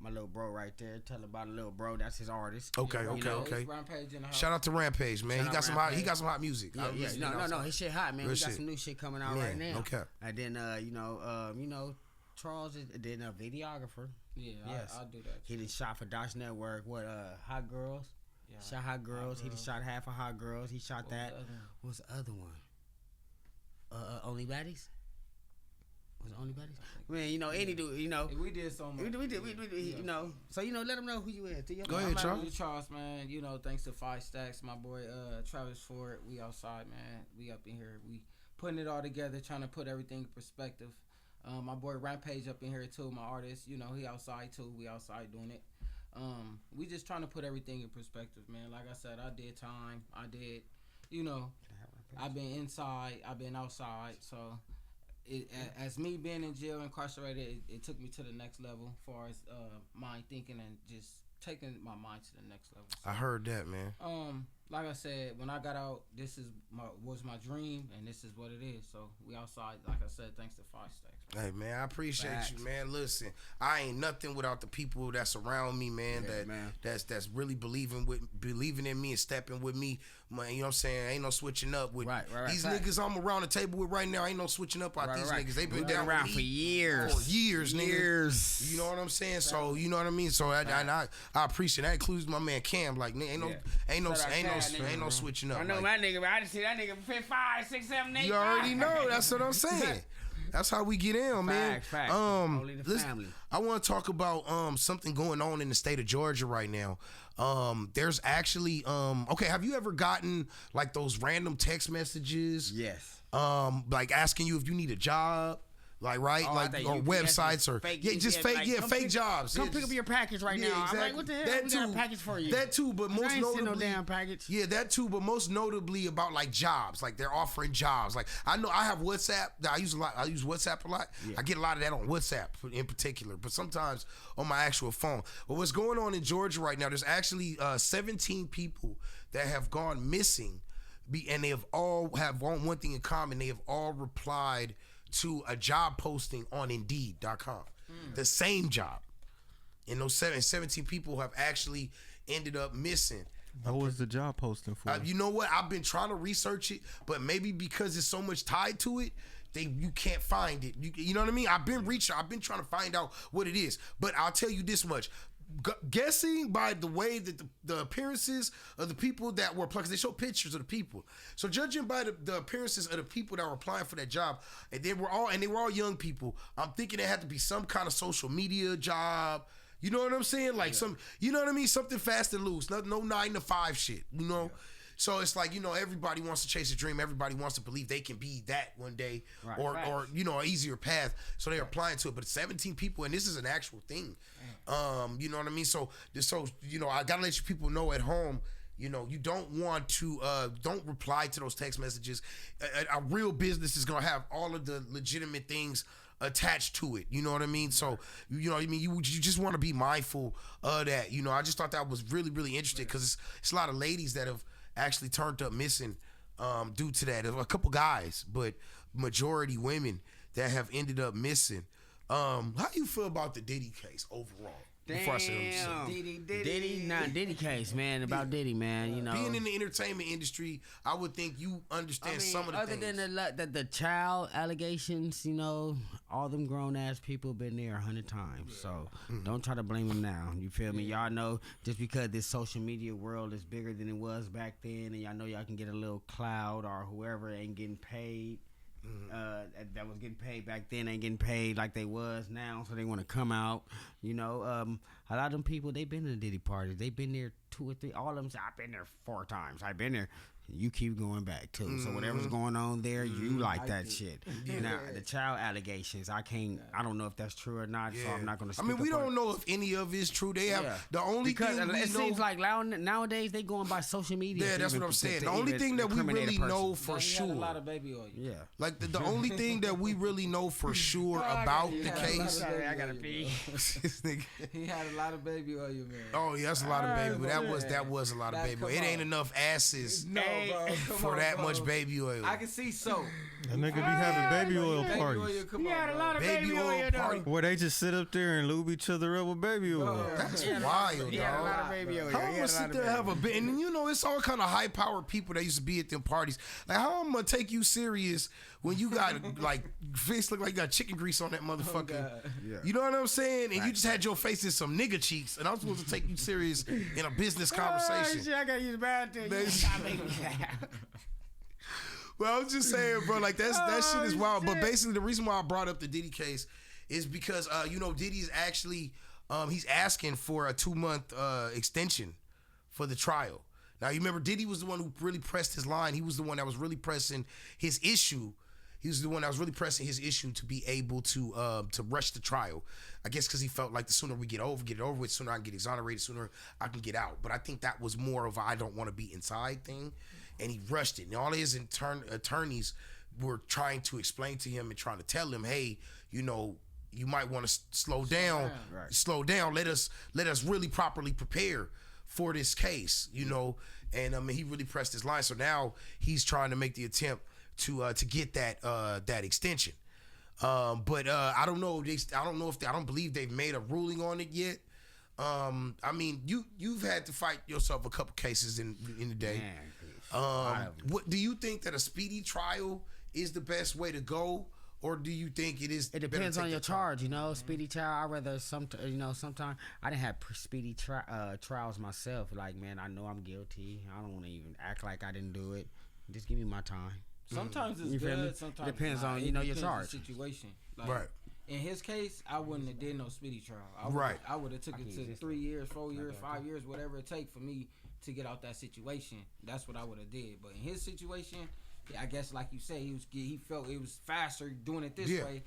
my little bro right there. Tell about a little bro. That's his artist. Okay, You okay, know, okay. Rampage in the house. Shout out to Rampage, man. Shout He out got some hot music. Yeah, no. His shit hot, man. Real We got shit. some new shit coming out Man, right now. no cap. And then Charles is then a videographer. Yeah, Yes. I'll do that. He did shot for Dodge Network. Hot Girls. Yeah, Shot Hot Girls. He did Girls. shot half of Hot Girls. He shot What was that. the other one? What was the other one? Only Baddies. Was it Only Baddies? Man, you know, any dude, you know. We did so much. We did, you know. So, you know, let them know who you is. Go ahead, Charles. Charles, man. You know, thanks to 5 Stacks, my boy Travis Ford. We outside, man. We up in here. We putting it all together, trying to put everything in perspective. My boy Rampage up in here too, my artist. You know, he outside too. We outside doing it. We just trying to put everything in perspective, man. Like I said, I did time. I did, you know, I've been inside. I've been outside. So, as me being in jail, incarcerated, it took me to the next level as far as mind thinking and just taking my mind to the next level. So, I heard that, man. like I said, when I got out, this was my dream, and this is what it is. So we outside, like I said, thanks to 5 Stacks. Hey man, I appreciate Facts. you, man. Listen, I ain't nothing without the people that's around me, man. Yeah, man. That's really believing in me and stepping with me. Man, you know what I'm saying? Ain't no switching up with Right. these Facts. niggas I'm around the table with right now. Ain't no switching up out these niggas. They've been We've down around with for me years. for years, nigga. You know what I'm saying? So you know what I mean. So I appreciate that. Includes my man Cam. Like ain't no switching up. I know Like, my nigga, but I just see that nigga fit 5, 6, 7, 8. you already know. That's what I'm saying. That's how we get in, man. Facts. Only the family. I want to talk about something going on in the state of Georgia right now. There's actually okay, have you ever gotten like those random text messages? Yes. Like asking you if you need a job? Like right, Oh, I like thought or UPS websites or fake, just fake, like, come fake pick- jobs. Come Yeah, pick just- up your package right now. I'm like, what the hell? That We too. got a package for you. That too, but most I ain't seen notably, no damn package. Yeah, that too, but most notably about like jobs, like they're offering jobs. Like I know I have WhatsApp that I use a lot. I use WhatsApp a lot. Yeah. I get a lot of that on WhatsApp in particular, but sometimes on my actual phone. But what's going on in Georgia right now? There's actually 17 people that have gone missing, and they have all have one thing in common. They have all replied to a job posting on Indeed.com. The same job. And those 17 people have actually ended up missing. What was the job posting for? You know what? I've been trying to research it, but maybe because there's so much tied to it, you can't find it. You know what I mean? I've been trying to find out what it is. But I'll tell you this much. Guessing by the way that the appearances of the people that were applying, because they show pictures of the people. So judging by the appearances of the people that were applying for that job, and they were all young people, I'm thinking it had to be some kind of social media job. You know what I'm saying? Like you know what I mean? Something fast and loose. No 9 to 5 shit, you know? Yeah. So it's like, everybody wants to chase a dream. Everybody wants to believe they can be that one day, right, or an easier path. So they're applying to it. But 17 people, and this is an actual thing. You know what I mean? So I gotta let you people know at home. You don't want to don't reply to those text messages. A real business is gonna have all of the legitimate things attached to it. You know what I mean? So you just want to be mindful of that. I just thought that was really, really interesting, because it's a lot of ladies that have actually turned up missing due to that. A couple guys, but majority women that have ended up missing. How do you feel about the Diddy case overall? Damn, Diddy case, man. About Diddy, man. Being in the entertainment industry, I would think you understand some of the other things. Other than the child allegations, all them grown ass people been there 100 times. So don't try to blame them now. You feel me? Y'all know just because this social media world is bigger than it was back then, and y'all know y'all can get a little clout, or whoever ain't getting paid. That was getting paid back then ain't getting paid like they was now, so they want to come out. A lot of them people, they been to the Diddy parties. They been there 2 or 3. All of them say, I've been there 4 times. I've been there. You keep going back too. So whatever's going on there, you like that shit. Now the child allegations, I don't know if that's true or not. So I'm not gonna. We don't know if any of it's true. They have the only thing we seems like nowadays they going by social media. Yeah, that's what I'm saying. The only thing that we really know for sure. Had a lot of baby oil. Yeah, like the only thing that we really know for sure about the case. Sorry, I gotta pee. He had a lot of baby oil, man. Oh yeah, that's a lot of baby. That was a lot of baby oil. It ain't enough asses. For that much baby oil. I can see so. That nigga be having baby oil parties. He had a lot of baby oil parties. Where they just sit up there and lube each other up with baby oil. That's wild, He had a lot of baby oil. How I'm gonna sit there and have a bit, and it's all kind of high powered people that used to be at them parties. Like, how I'm gonna take you serious when you got like face look like you got chicken grease on that motherfucker? You know what I'm saying? And you just had your face in some nigga cheeks, and I'm supposed to take you serious in a business conversation. I gotta use the bathroom. Well, I'm just saying, bro, like that shit is wild. Shit. But basically, the reason why I brought up the Diddy case is because Diddy's actually he's asking for a 2-month extension for the trial. Now, you remember Diddy was the one who really pressed his line. He was the one that was really pressing his issue. He was the one that was really pressing his issue to be able to rush the trial. I guess because he felt like the sooner we get it over with, sooner I can get exonerated, sooner I can get out. But I think that was more of a I don't want to be inside thing. And he rushed it. And all his attorneys were trying to explain to him and trying to tell him, hey, you might want to slow down. Right. Slow down. Let us really properly prepare for this case, And he really pressed his line. So now he's trying to make the attempt to get that extension. But I don't know. I don't believe they've made a ruling on it yet. You've had to fight yourself a couple cases in the day. What do you think that a speedy trial is the best way to go, or do you think it is? It depends on your charge, Speedy trial. I rather sometimes I didn't have speedy trials myself. Like, man, I know I'm guilty. I don't want to even act like I didn't do it. Just give me my time. Sometimes it's good. Sometimes it depends on your charge situation. Like, right. In his case, I wouldn't have did no speedy trial. I would have took it to 3 years, 4 years, 5 years, whatever it take for me to get out that situation. That's what I would have did. But in his situation, I guess like you say, he felt it was faster doing it this way.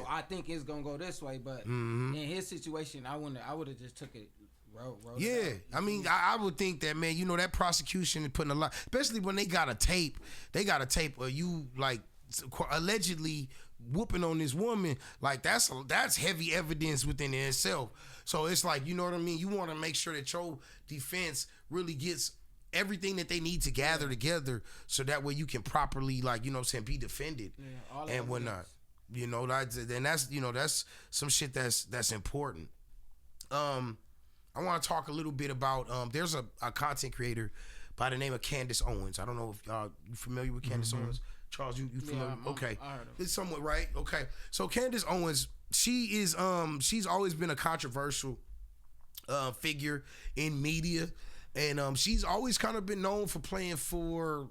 I think it's gonna go this way. But in his situation, I would have just took it. I would think that, man, that prosecution is putting a lot, especially when they got a tape of you like allegedly whooping on this woman. Like, that's heavy evidence within itself. So it's like, you know what I mean? You want to make sure that your defense really gets everything that they need to gather together, so that way you can properly, like, be defended and whatnot. That's some shit that's important. I want to talk a little bit about there's a content creator by the name of Candace Owens. I don't know if you familiar with Candace Owens. Charles, you familiar? Okay. I heard of it. It's somewhat right. Okay. So Candace Owens, she is she's always been a controversial figure in media, and she's always kind of been known for playing for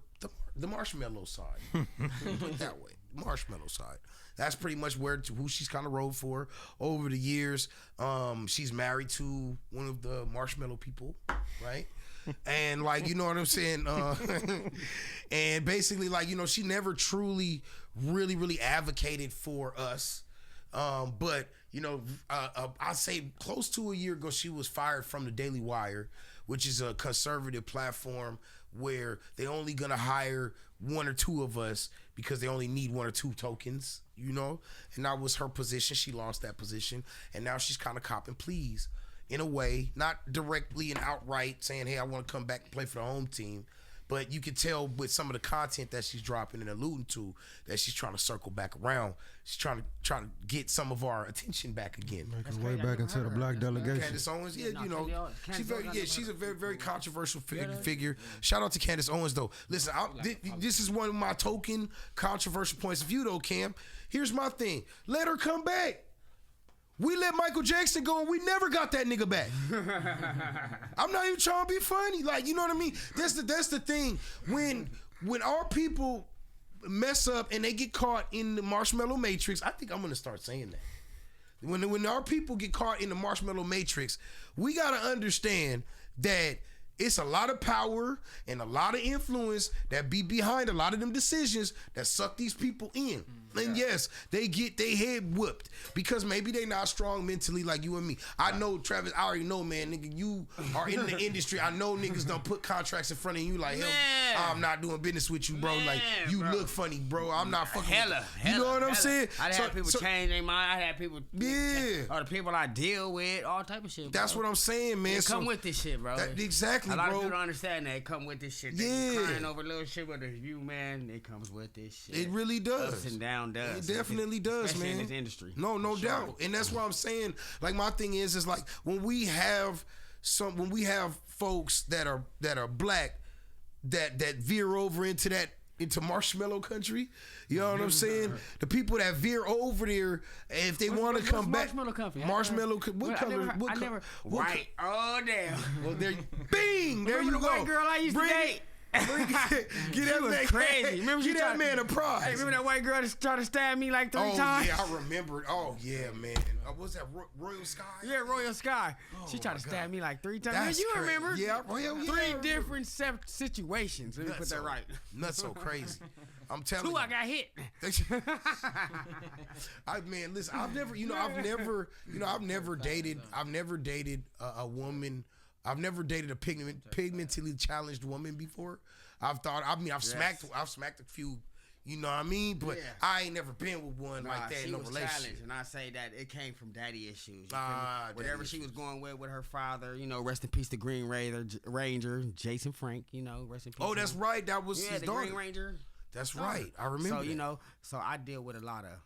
the marshmallow side. Put it that way, marshmallow side. That's pretty much who she's kind of rode for over the years. She's married to one of the marshmallow people, right? And like, you know what I'm saying? And basically, like, you know, she never truly really advocated for us. But, you know, I'd say close to a year ago, she was fired from the Daily Wire, which is a conservative platform where they only gonna hire one or two of us because they only need one or two tokens, you know? And that was her position. She lost that position. And now she's kind of copping pleas in a way, not directly and outright saying, hey, I want to come back and play for the home team. But you can tell with some of the content that she's dropping and alluding to that she's trying to circle back around. She's trying to get some of our attention back again. Make her way back into the black delegation. Candace Owens, yeah, you know, she's a very controversial figure. Shout out to Candace Owens though. Listen, this is one of my token controversial points of view though, Cam. Here's my thing: let her come back. We let Michael Jackson go and we never got that nigga back. I'm not even trying to be funny. Like, you know what I mean? That's the thing. When our people mess up and they get caught in the marshmallow matrix, I think I'm gonna start saying that. When our people get caught in the marshmallow matrix, we gotta understand that it's a lot of power and a lot of influence that be behind a lot of them decisions that suck these people in. And yes, they get their head whooped because maybe they not strong mentally like you and me. I know, Travis, I already know, man, nigga, you are in the industry. I know niggas don't put contracts in front of you like, hell, I'm not doing business with you, bro. Like, you look funny, bro. I'm not fucking you know what I'm saying? I had people change their mind. I had people, or the people I deal with, all type of shit, bro. That's what I'm saying, man. They come with this shit, bro. Exactly, bro. A lot of people don't understand that. They come with this shit. They be crying over little shit, but if you, man, it comes with this shit. It really does. Ups and down does. It definitely does, especially man. in this industry. No doubt. And that's what I'm saying. Like, my thing is like when we have folks that are black that veer over into marshmallow country, you know what I'm saying? The people that veer over there, if they want to come back, marshmallow country. Marshmallow. What color? White. Oh damn. Well, bing. There you go. The white girl I used to date. Get that man crazy. Remember get that man a prize. Hey, remember that white girl that tried to stab me like 3 times? Yeah, I remember. Oh yeah, man. What was that Royal Sky? Yeah, Royal Sky. She tried to stab me like 3 times. That's you crazy. remember? Yeah, 3 different situations. Let me put that right. Not so crazy. I'm telling 2, you. I got hit. Listen, I've never dated a woman. I've never dated a pigmentally challenged woman before. I've smacked a few, you know what I mean? But I ain't never been with one like that in no relationship. Challenged, and I say that it came from daddy issues. Whatever she was going with her father, you know, rest in peace the Green Ranger, Jason Frank, you know, rest in peace. Oh, that's right. That was his the daughter. Green Ranger. That's right. I remember. So, you know, I deal with a lot of,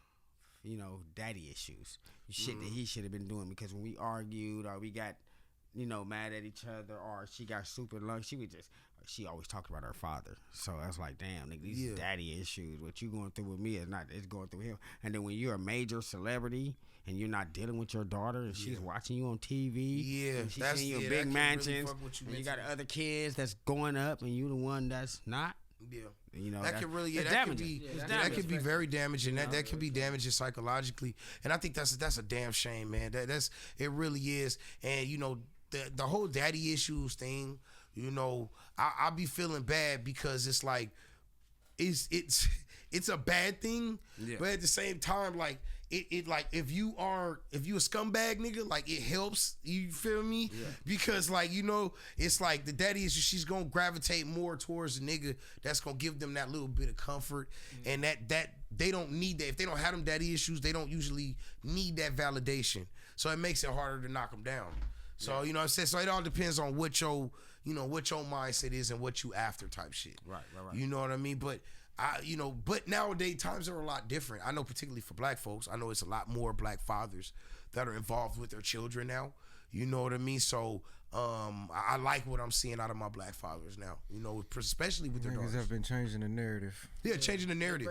you know, daddy issues. Shit that he should have been doing, because when we argued or we got, you know, mad at each other, or she got super long, she always talked about her father. So I was like, damn, nigga, these daddy issues. What you going through with me it's going through him. And then when you're a major celebrity and you're not dealing with your daughter and she's watching you on TV, and she's seeing you in big mansions, and you got other kids that's going up and you the one that's not. Yeah, you know, that could be very damaging. That can be damaging psychologically, and I think that's a damn shame, man. It really is. And you know, the whole daddy issues thing, you know, I be feeling bad because it's like it's a bad thing, but at the same time, like it like if you a scumbag nigga, like it helps, you feel me? Because like, you know, it's like the daddy issue, she's gonna gravitate more towards the nigga that's gonna give them that little bit of comfort, and that they don't need that. If they don't have them daddy issues, they don't usually need that validation, so it makes it harder to knock them down. So you know what I'm saying? So it all depends on what your mindset is and what you after type shit. Right. You know what I mean? But but nowadays times are a lot different. I know, particularly for black folks, I know it's a lot more black fathers that are involved with their children now. You know what I mean? So I like what I'm seeing out of my black fathers now. You know, especially with their daughters. Niggas have been changing the narrative. Yeah, changing the narrative.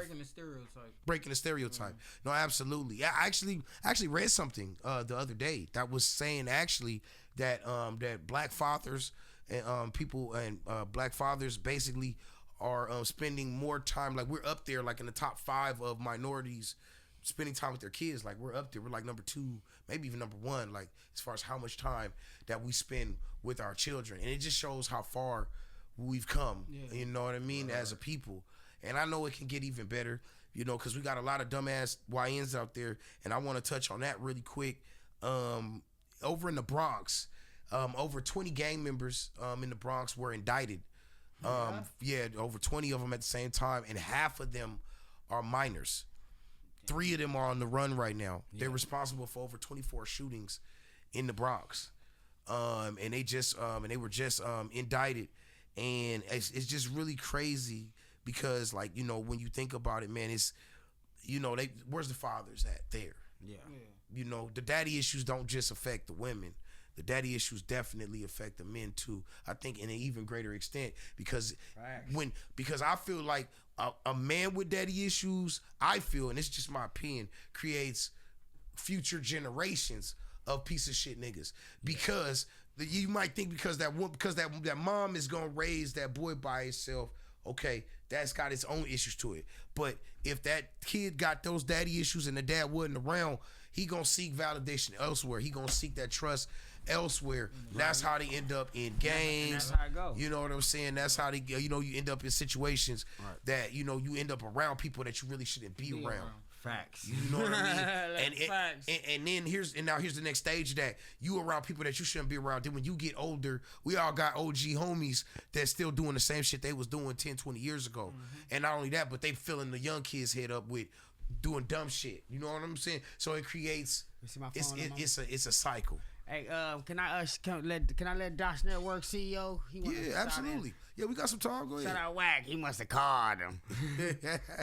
Breaking the stereotype. No, absolutely. I actually read something the other day that was saying actually that that black fathers and people and black fathers basically are spending more time, like we're up there like in the top 5 of minorities spending time with their kids. Like we're up there, we're like number 2, maybe even number 1, like as far as how much time that we spend with our children. And it just shows how far we've come, you know what I mean, as a people. And I know it can get even better, you know, because we got a lot of dumbass YNs out there, and I want to touch on that really quick. Over in the Bronx, over 20 gang members in the Bronx were indicted. Over 20 of them at the same time, and half of them are minors. 3 of them are on the run right now. They're responsible for over 24 shootings in the Bronx, and they were just indicted, and it's just really crazy because, like, you know, when you think about it, man, it's, you know, where's the fathers at there? You know, the daddy issues don't just affect the women. The daddy issues definitely affect the men too. I think in an even greater extent because I feel like a man with daddy issues, I feel, and it's just my opinion, creates future generations of piece of shit niggas. Because you might think because that mom is gonna raise that boy by itself, okay, that's got its own issues to it. But if that kid got those daddy issues and the dad wasn't around, he gonna seek validation elsewhere. He gonna seek that trust elsewhere. Right. That's how they end up in gangs. That's how it go. You know what I'm saying? That's how they, you know, you end up in situations that, you know, you end up around people that you really shouldn't be around. Facts. You know what I mean? Facts. And then here's the next stage, that you around people that you shouldn't be around. Then when you get older, we all got OG homies that's still doing the same shit they was doing 10, 20 years ago. And not only that, but they filling the young kids' head up with doing dumb shit. You know what I'm saying? So it creates, it's a cycle. Hey, can I let Dash Network CEO? Absolutely. Yeah, we got some time. Go ahead. Shout out Wack. He must have called him.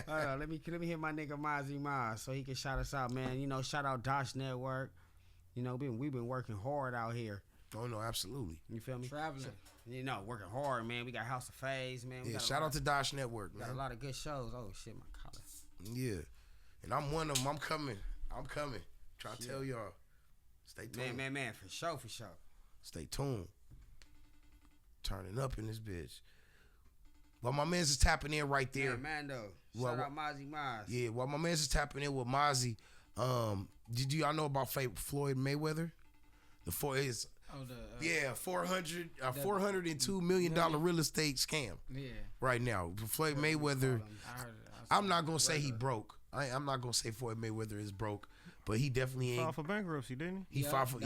Let me hit my nigga Mozzie Maz so he can shout us out, man. You know, shout out Dash Network. You know, we've been working hard out here. Oh no, absolutely. You feel me? Traveling. You know, working hard, man. We got House of Phase, man. Shout out to Dash Network, man. Got a lot of good shows. Oh shit, my collar. Yeah, and I'm one of them. I'm coming. Trying to tell y'all. Stay tuned. Man, for sure. Stay tuned. Turning up in this bitch. Well, my man's is tapping in right there. Yeah, man, though. Shout out Mozzie Maz. Yeah, while my man's is tapping in with Mozzie, did y'all know about Floyd Mayweather? $402 million real estate scam. Yeah. Right now, Floyd Mayweather. I'm not gonna say he broke. I'm not gonna say Floyd Mayweather is broke. But he definitely ain't. Filed for bankruptcy, didn't he? He filed for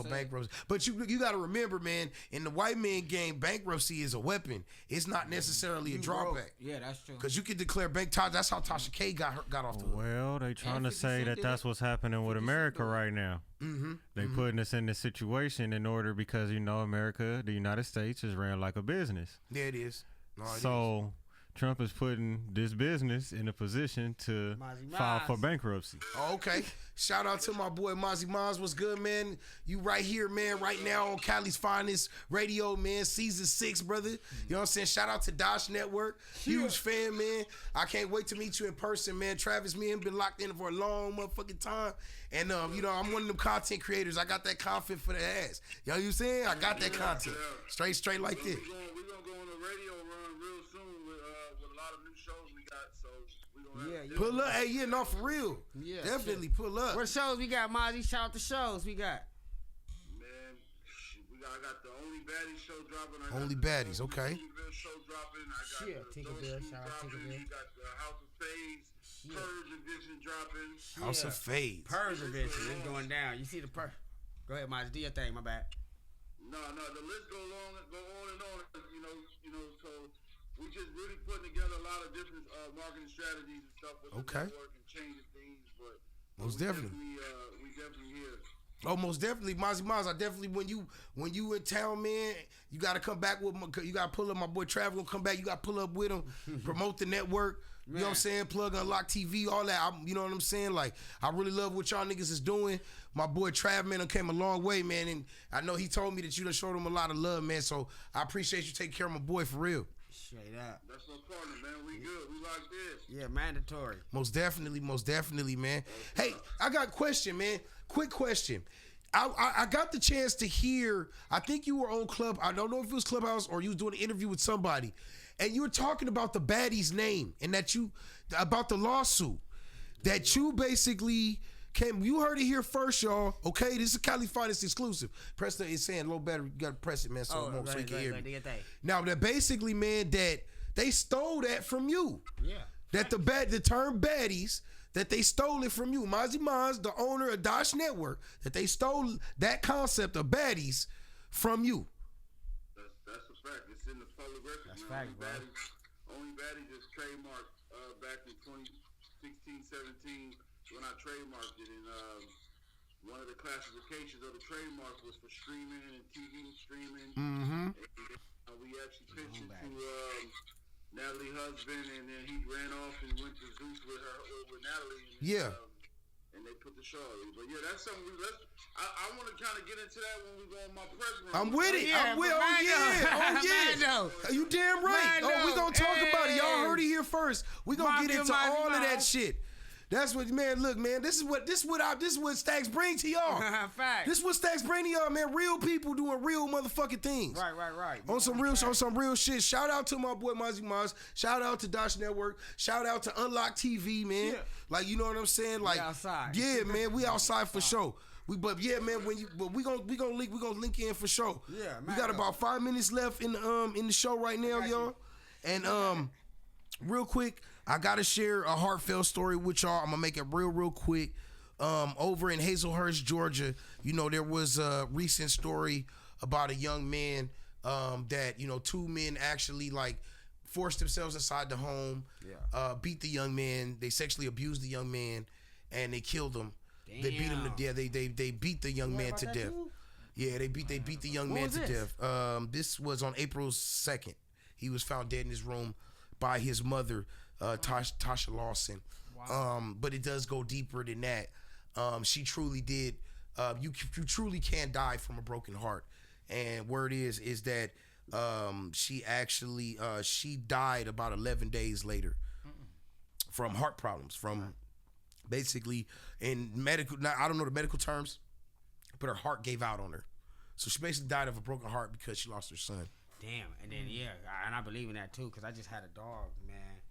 bankruptcy. But you got to remember, man, in the white man game, bankruptcy is a weapon. It's not necessarily a drawback. Yeah, that's true. Because you can declare bankruptcy. That's how Tasha K got off the hook. Well, they trying to say that's what's happening with America right now. They putting us in this situation in order because, you know, America, the United States, is ran like a business. Yeah, it is. No, it is. Trump is putting this business in a position to file for bankruptcy. Oh, okay. Shout out to my boy Mozzie Maz. What's good, man? You right here, man, right now on Cali's Finest Radio, man. Season 6, brother. You know what I'm saying? Shout out to Dash Network. Huge fan, man. I can't wait to meet you in person, man. Travis, me and been locked in for a long motherfucking time. And, you know, I'm one of them content creators. I got that content for the ass. You know what I'm saying? I got that content. Straight like this. We're going to go on a radio run real soon with a lot of new shows we got. So we're going to pull up. Hey, yeah, no, for real. Yeah, definitely pull up. What shows we got, Mozzie? Shout out the shows we got. Man, I got the Only Baddies show dropping. Only Baddies, okay. Show dropping. I got Tinkerbell. Shout out Tinkerbell. You got the House of Phase. Purge Edition dropping. House of Phase. Purge Edition. It's going down. You see the Purge. Go ahead, Mozzie. Do your thing. My bad. No. The list go on and on. You know. So we just really putting together a lot of different marketing strategies and stuff with the network and changing things. But most definitely, we definitely here. Oh, most definitely, Mozzie Maz. I definitely when you in town, man, you got to come back with you got to pull up my boy Travis. Gonna come back. You got to pull up with him, promote the network. You know what I'm saying? Plug Unlock TV, all that. You know what I'm saying? Like, I really love what y'all niggas is doing. My boy Trav, man, came a long way, man. And I know he told me that you done showed him a lot of love, man. So I appreciate you taking care of my boy for real. Straight up. That's no partner, man. We good. We like this. Yeah, mandatory. Most definitely, man. Hey, I got a question, man. Quick question. I got the chance to hear, I think you were on Club, I don't know if it was Clubhouse or you was doing an interview with somebody, and you were talking about the baddie's name and that you, about the lawsuit, that you basically came, you heard it here first, y'all. Okay, this is Califinestradio exclusive. Press the, it's saying low battery, you gotta press it, man, so you can hear me. Now, that basically, man, that they stole that from you. Yeah. That the term baddies, that they stole it from you. Mozzie Maz, the owner of Dosh Network, that they stole that concept of baddies from you. That's a fact. It's in the public record. That's fact, bro. Only baddies is trademarked back in 2016, 17 when I trademarked it. And one of the classifications of the trademark was for streaming and TV streaming. Mm-hmm. And, we actually pitched it to Natalie husband, and then he ran off and went to Zeus with Natalie. And, Yeah. And they put the show in. But yeah, that's something I want to kind of get into that when we go in my press room. I'm with it. Yeah, I'm with it. Oh yeah. Mando. You damn right. Mando. Oh, we gonna talk about it. Y'all Hey. heard it here first. We gonna get into Mafia, all of that Mafia. shit. That's what, man. Look, man. This is what Stacks bring to y'all. Fact. This is what Stacks bring to y'all, man. Real people doing real motherfucking things. Right. On some real shit. Shout out to my boy Mozzie Maz. Shout out to Dosh Network. Shout out to Unlock TV, man. Yeah. Like, you know what I'm saying? Like, outside. Yeah, man. We outside for sure. We gonna link in for sure. Yeah, we man. got about 5 minutes left in the show right now, y'all. And real quick, I gotta share a heartfelt story with y'all. I'm gonna make it real quick. Over in Hazelhurst, Georgia, you know, there was a recent story about a young man that, you know, two men actually like forced themselves inside the home, beat the young man, they sexually abused the young man, and they killed him. Damn. They beat him to death. They beat the young man to death. Yeah, they beat the young man to death. This was on April 2nd. He was found dead in his room by his mother, Tasha Lawson. Wow. But it does go deeper than that. She truly did. You truly can die from a broken heart. And word is that she actually she died about 11 days later from heart problems. From basically in medical. Now, I don't know the medical terms, but her heart gave out on her. So she basically died of a broken heart because she lost her son. Damn. And then and I believe in that too, because I just had a dog, man.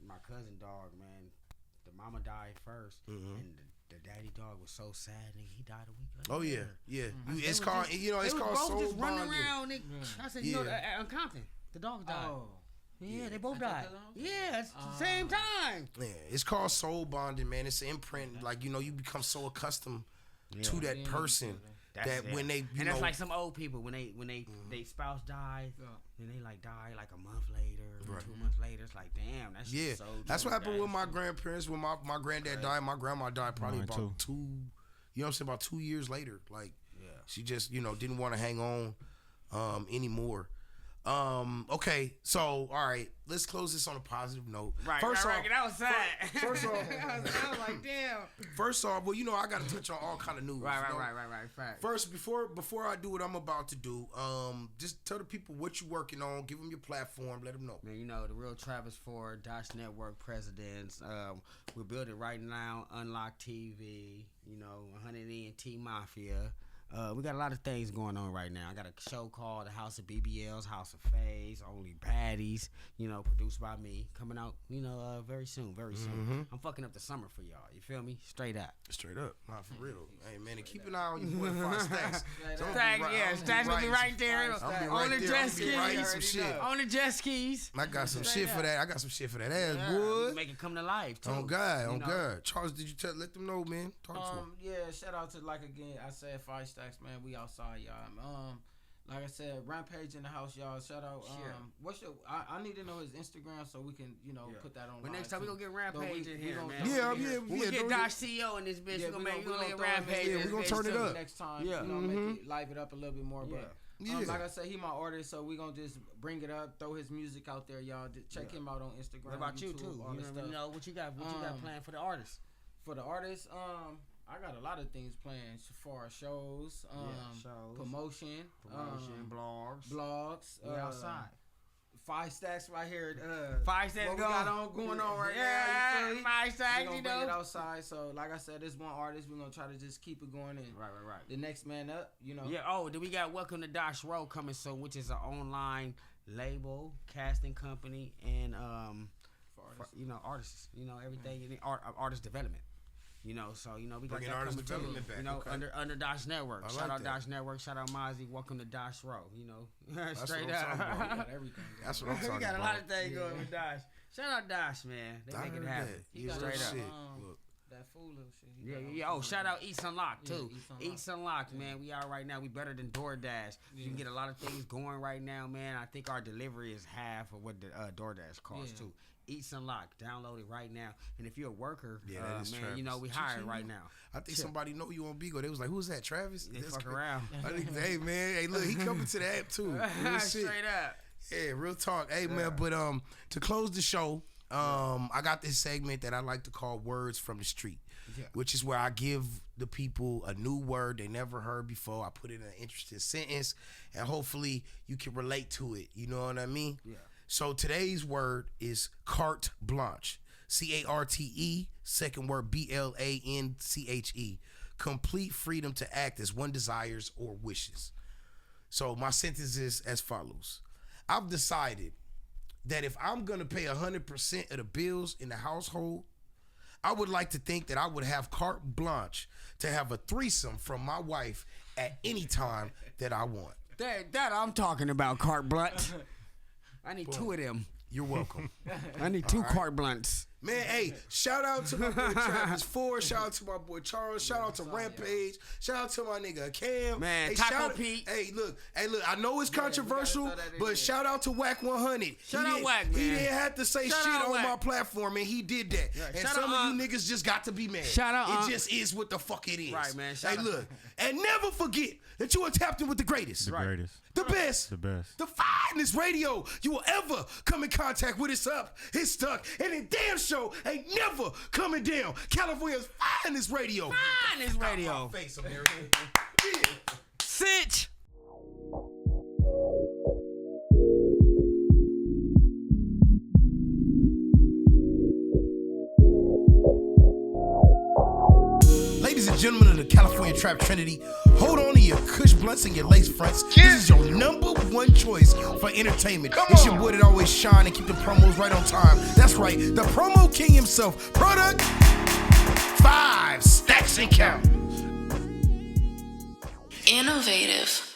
My cousin dog, man. The mama died first, and the daddy dog was so sad, nigga. He died a week later. Oh yeah. It's called, it's called both soul just running bonding. around. I said, you know, on Compton, the dog died. Oh. Yeah, they both I thought died. that was- Yeah, it's the same time. Yeah, it's called soul bonding, man. It's an imprint. Like, you know, you become so accustomed to that person that when they, and that's like some old people when they spouse dies, then they like die like a month later, 2 months later. It's like, damn, that's so. That's what happened with my true. grandparents. When my granddad died, my grandma died probably Mine about too. 2. You know what I'm saying? About 2 years later. Like, Yeah. she just, you know, didn't want to hang on anymore. Okay, so all right, let's close this on a positive note. Right, First off, that was sad. first off, I was like, damn. First off, well, you know, I got to touch on all kind of news. Right, you know? fact. First, before I do what I'm about to do, just tell the people what you're working on. Give them your platform. Let them know. Man, you know, the real Travis Ford, Dosh Network presidents. We're building right now, Unlock TV, you know, 100 ENT Mafia. We got a lot of things going on right now. I got a show called The House of BBLs, House of Fays, Only Baddies, you know, produced by me, coming out, you know, very soon. I'm fucking up the summer for y'all. You feel me? Straight up. Straight up, not for real. Hey man, and keep an eye on your boy Five Stacks. Stacks will be right there on the jet skis. On the jet skis. I got some shit for that. I got some shit for that ass, boy. Make it come to life too. On God, you know? God. Charles, did you let them know, man? Talk to them. Yeah, shout out to, like, again, I said Five Stacks, man. We outside, y'all. Like I said, Rampage in the house, y'all. Shout out. What's your? I need to know his Instagram so we can, you know, put that on. But next time we gonna get Rampage in here, man. Yeah. When we get Dosh CEO in this bitch, we gonna get Rampage. Yeah, we gonna turn it up next time. Yeah. You know, make it live it up a little bit more. But Yeah. Like I said, he my artist, so we gonna just bring it up, throw his music out there, y'all. Just check him out on Instagram. What about YouTube, you too? all You that stuff. know what you got? What you got planned for the artists? For the artists, I got a lot of things planned for our shows, shows. promotion, blogs. blogs. We outside. 5 stacks right here. 5 stacks what we got going on right now. You feel me? 5 We stacks, gonna you bring it know. outside. So, like I said, this one artist. We're gonna try to just keep it going. And Right. the next man up, you know. Yeah. Oh, then we got Welcome to Dash Row coming soon, which is an online label, casting company, and artists. Everything in artist development. So we got Bringing that artist coming development too. back, okay. Under Dash Network. I Shout like out that. Dash Network. Shout out Mozzie. Welcome to Dash Row. Straight what I'm talking up. about. We got everything. That's what I'm talking We got a about. lot of things going with Dash. Shout out Dash, man. They I make it heard happen. that. He Yeah, got real straight up. shit. Look. That fool little shit. He got Yeah. Oh, shout out East Unlocked too. East Unlocked. East Unlocked, man. We out right now. We better than DoorDash. You can get a lot of things going right now, man. I think our delivery is half of what the DoorDash costs too. East Unlocked, download it right now. And if you're a worker, that is man, Travis. we hire right now. I think somebody know you on Bigo. They was like, "Who's that, Travis?" They That's fuck crazy. around. I think, hey man, hey look, he coming to the app too. Real shit. Straight up. Yeah, real talk. Hey man, but to close the show, I got this segment that I like to call Words from the Street, which is where I give the people a new word they never heard before. I put it in an interesting sentence, and hopefully you can relate to it. You know what I mean? Yeah. So today's word is carte blanche. CARTE, second word BLANCHE. Complete freedom to act as one desires or wishes. So my sentence is as follows. I've decided that if I'm going to pay 100% of the bills in the household, I would like to think that I would have carte blanche to have a threesome from my wife at any time that I want. That I'm talking about, carte blunt. I need 2 of them. You're welcome. I need 2 carte blunts. Man, hey, shout out to my boy Travis Ford. Shout out to my boy Charles. Shout out to Rampage. Shout out to my nigga Cam. Man, hey, Taco Pete. Hey, look. I know it's controversial, but shout out to Whack 100. Shout out Whack, man. He didn't have to say Shout shit out on Whack. my platform, and he did that. And shout some out of you niggas just got to be mad. Shout out It just is what the fuck it is. Right, man. Hey, look. And never forget that you are tapped in with the greatest. The greatest. The best. The best. The finest radio you will ever come in contact with. It's up, it's stuck, and it damn show ain't never coming down. California's finest radio. Finest radio. My face, America. Yeah. Sitch. Ladies and gentlemen of the California Trap Trinity, hold on to your Kush blunts and your lace fronts. This is your number one choice for entertainment. It's your boy that always shine and keep the promos right on time. That's right, the promo king himself. Product 5 stacks and count. Innovative.